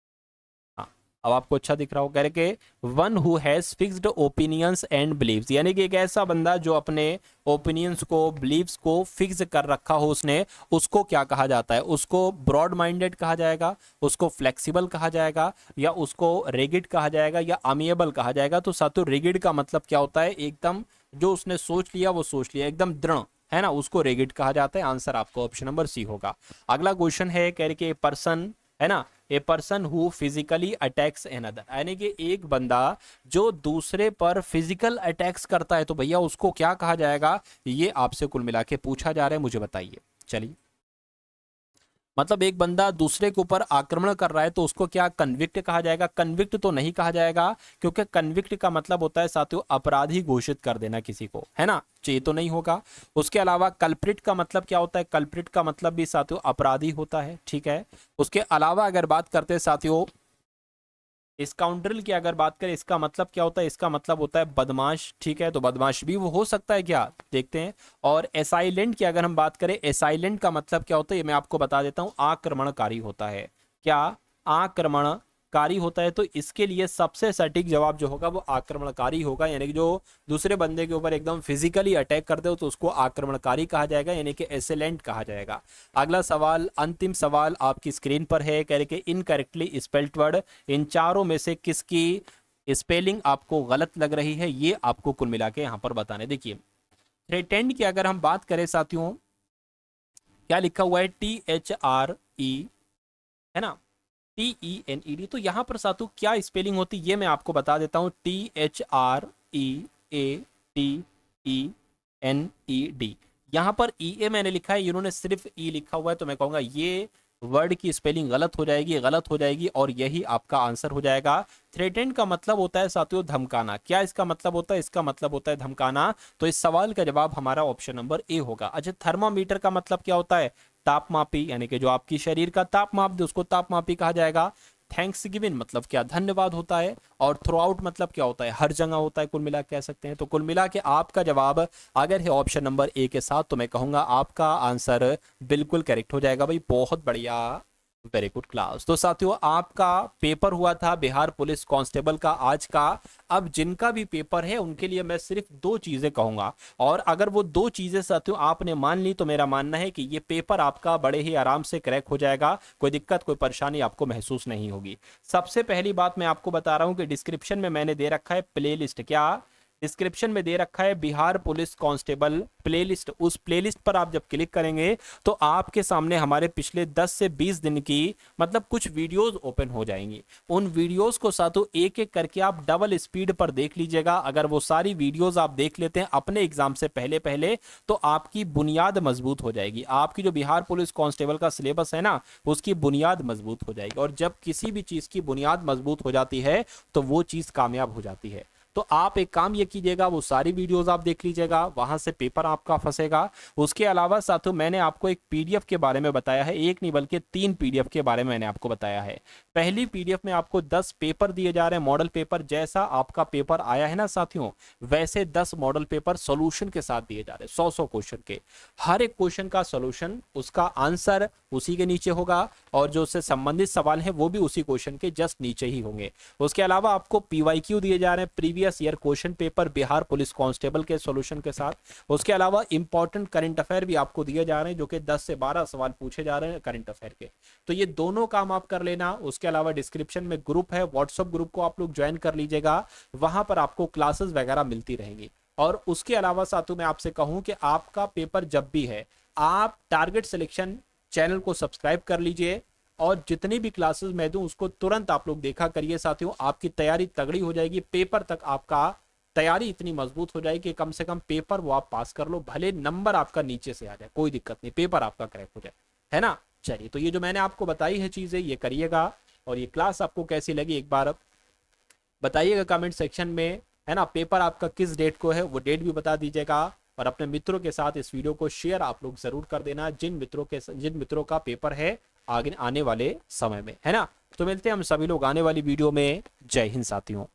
हाँ अब आपको अच्छा दिख रहा हो, कह रहे कि one who has fixed opinions and beliefs, यानी कि एक ऐसा बंदा जो अपने ओपिनियंस को बिलीव्स को फिक्स कर रखा हो उसने, उसको क्या कहा जाता है, उसको ब्रॉड माइंडेड कहा जाएगा, उसको फ्लेक्सिबल कहा जाएगा, या उसको रिगिड कहा जाएगा, या अमिएबल कहा जाएगा। तो साथियों रिगिड का मतलब क्या होता है, एकदम जो उसने सोच लिया वो सोच लिया, एकदम दृढ़, है ना, उसको रिगिड कहा जाता है। आंसर आपको ऑप्शन नंबर सी होगा। अगला क्वेश्चन है कह रहे कि पर्सन, है ना, a person who physically attacks another, यानी कि एक बंदा जो दूसरे पर फिजिकल अटैक्स करता है, तो भैया उसको क्या कहा जाएगा, ये आपसे कुल मिला के पूछा जा रहा है, मुझे बताइए। चलिए मतलब एक बंदा दूसरे के ऊपर आक्रमण कर रहा है तो उसको क्या कन्विक्ट कहा जाएगा, कन्विक्ट तो नहीं कहा जाएगा, क्योंकि कन्विक्ट का मतलब होता है साथियों अपराधी घोषित कर देना किसी को, है ना, ये तो नहीं होगा। उसके अलावा कल्प्रिट का मतलब क्या होता है, कल्प्रिट का मतलब भी साथियों अपराधी होता है, ठीक है। उसके अलावा अगर बात करते हैं साथियों स्काउंड्रल की अगर बात करें इसका मतलब क्या होता है, इसका मतलब होता है बदमाश, ठीक है। तो बदमाश भी वो हो सकता है क्या, देखते हैं। और एसाइलेंट की अगर हम बात करें, एसाइलेंट का मतलब क्या होता है ये मैं आपको बता देता हूं, आक्रमणकारी होता है। क्या, आक्रमणकारी होता है। तो इसके लिए सबसे सटीक जवाब जो होगा वो आक्रमणकारी होगा, यानी कि जो दूसरे बंदे के ऊपर एकदम फिजिकली अटैक कर दे हो तो उसको आक्रमणकारी कहा जाएगा, यानी कि एसेलेंट कहा जाएगा। अगला सवाल, अंतिम सवाल आपकी स्क्रीन पर है, कह रहे कि इनकरेक्टली स्पेल्ड वर्ड, इन चारों में से किसकी स्पेलिंग आपको गलत लग रही है, ये आपको कुल मिला के यहाँ पर बताने। देखिए थ्रेटेंड की अगर हम बात करें साथियों, क्या लिखा हुआ है, THRE, है ना, TENED। तो यहाँ पर साथियों क्या स्पेलिंग होती है ये मैं आपको बता देता हूँ, THREATENED। यहाँ पर EA मैंने लिखा है, इन्होंने सिर्फ E लिखा हुआ है, तो मैं कहूँगा ये वर्ड की स्पेलिंग गलत हो जाएगी, गलत हो जाएगी, और यही आपका आंसर हो जाएगा। थ्रेटेंड का मतलब होता है साथियों धमकाना। क्या इसका मतलब होता है, इसका मतलब होता है धमकाना। तो इस सवाल का जवाब हमारा ऑप्शन नंबर ए होगा। अच्छा, थर्मामीटर का मतलब क्या होता है, तापमापी, यानी कि जो आपकी शरीर का ताप माप दे उसको तापमापी कहा जाएगा। थैंक्स गिविंग मतलब क्या, धन्यवाद होता है। और थ्रू आउट मतलब क्या होता है, हर जगह होता है, कुल मिला के कह सकते हैं। तो कुल मिला के आपका जवाब अगर है ऑप्शन नंबर ए के साथ, तो मैं कहूंगा आपका आंसर बिल्कुल करेक्ट हो जाएगा भाई, बहुत बढ़िया, वेरी गुड क्लास। तो साथियों आपका पेपर हुआ था बिहार पुलिस कांस्टेबल का आज का। अब जिनका भी पेपर है उनके लिए मैं सिर्फ दो चीजें कहूंगा, और अगर वो दो चीजें साथियों आपने मान ली तो मेरा मानना है कि ये पेपर आपका बड़े ही आराम से क्रैक हो जाएगा, कोई दिक्कत कोई परेशानी आपको महसूस नहीं होगी। सबसे पहली बात मैं आपको बता रहा हूं कि डिस्क्रिप्शन में मैंने दे रखा है प्लेलिस्ट। क्या, डिस्क्रिप्शन में दे रखा है बिहार पुलिस कांस्टेबल प्लेलिस्ट। उस प्लेलिस्ट पर आप जब क्लिक करेंगे तो आपके सामने हमारे पिछले 10 से 20 दिन की मतलब कुछ वीडियोस ओपन हो जाएंगी। उन वीडियोस को साथों एक एक करके आप डबल स्पीड पर देख लीजिएगा। अगर वो सारी वीडियोस आप देख लेते हैं अपने एग्जाम से पहले पहले, तो आपकी बुनियाद मजबूत हो जाएगी। आपकी जो बिहार पुलिस कांस्टेबल का सिलेबस है ना, उसकी बुनियाद मजबूत हो जाएगी। और जब किसी भी चीज की बुनियाद मजबूत हो जाती है तो वो चीज कामयाब हो जाती है। तो आप एक काम ये कीजिएगा, वो सारी वीडियोस आप देख लीजिएगा, वहां से पेपर आपका फंसेगा। उसके अलावा साथियों मैंने आपको एक पीडीएफ के बारे में बताया है, एक नहीं बल्कि 3 पीडीएफ के बारे में मैंने आपको बताया है। पहली पीडीएफ में आपको 10 पेपर दिए जा रहे हैं, मॉडल पेपर। जैसा आपका पेपर आया है ना साथियों, वैसे 10 मॉडल पेपर सॉल्यूशन के साथ दिए जा रहे हैं, 100 क्वेश्चन के। हर एक क्वेश्चन का सॉल्यूशन, उसका आंसर उसी के नीचे होगा, और जो उससे संबंधित सवाल है वो भी उसी क्वेश्चन के जस्ट नीचे ही होंगे। उसके अलावा आपको पीवाईक्यू दिए जा रहे हैं, previous year question paper Bihar police constable के सॉल्यूशन के साथ। उसके अलावा इंपॉर्टेंट करंट अफेयर भी आपको दिए जा रहे हैं, जो कि 10 से 12 सवाल पूछे जा रहे हैं करंट अफेयर के। तो ये दोनों काम आप कर लेना। उसके अलावा डिस्क्रिप्शन में ग्रुप है, व्हाट्सएप ग्रुप को आप लोग ज्वाइन कर लीजिएगा, वहां पर आपको क्लासेस वगैरह मिलती रहेंगी। और उसके अलावा साथियों मैं आपसे कहूं कि आपका पेपर जब भी है, आप टारगेट सिलेक्शन चैनल को सब्सक्राइब कर लीजिए, और जितनी भी क्लासेस मैं दूं उसको तुरंत आप लोग देखा करिए साथियों। आपकी तैयारी तगड़ी हो जाएगी, पेपर तक आपका तैयारी इतनी मजबूत हो जाएगी कि कम से कम पेपर वो आप पास कर लो, भले नंबर आपका नीचे से आ जाए, कोई दिक्कत नहीं, पेपर आपका क्रैक हो जाए, है ना। चलिए, तो ये जो मैंने आपको बताई है चीजें, ये करिएगा। और ये क्लास आपको कैसी लगी एक बार बताइएगा कमेंट सेक्शन में, है ना। पेपर आपका किस डेट को है वो डेट भी बता दीजिएगा, और अपने मित्रों के साथ इस वीडियो को शेयर आप लोग जरूर कर देना, जिन मित्रों का पेपर है आगे आने वाले समय में, है ना। तो मिलते हैं हम सभी लोग आने वाली वीडियो में। जय हिंद साथियों।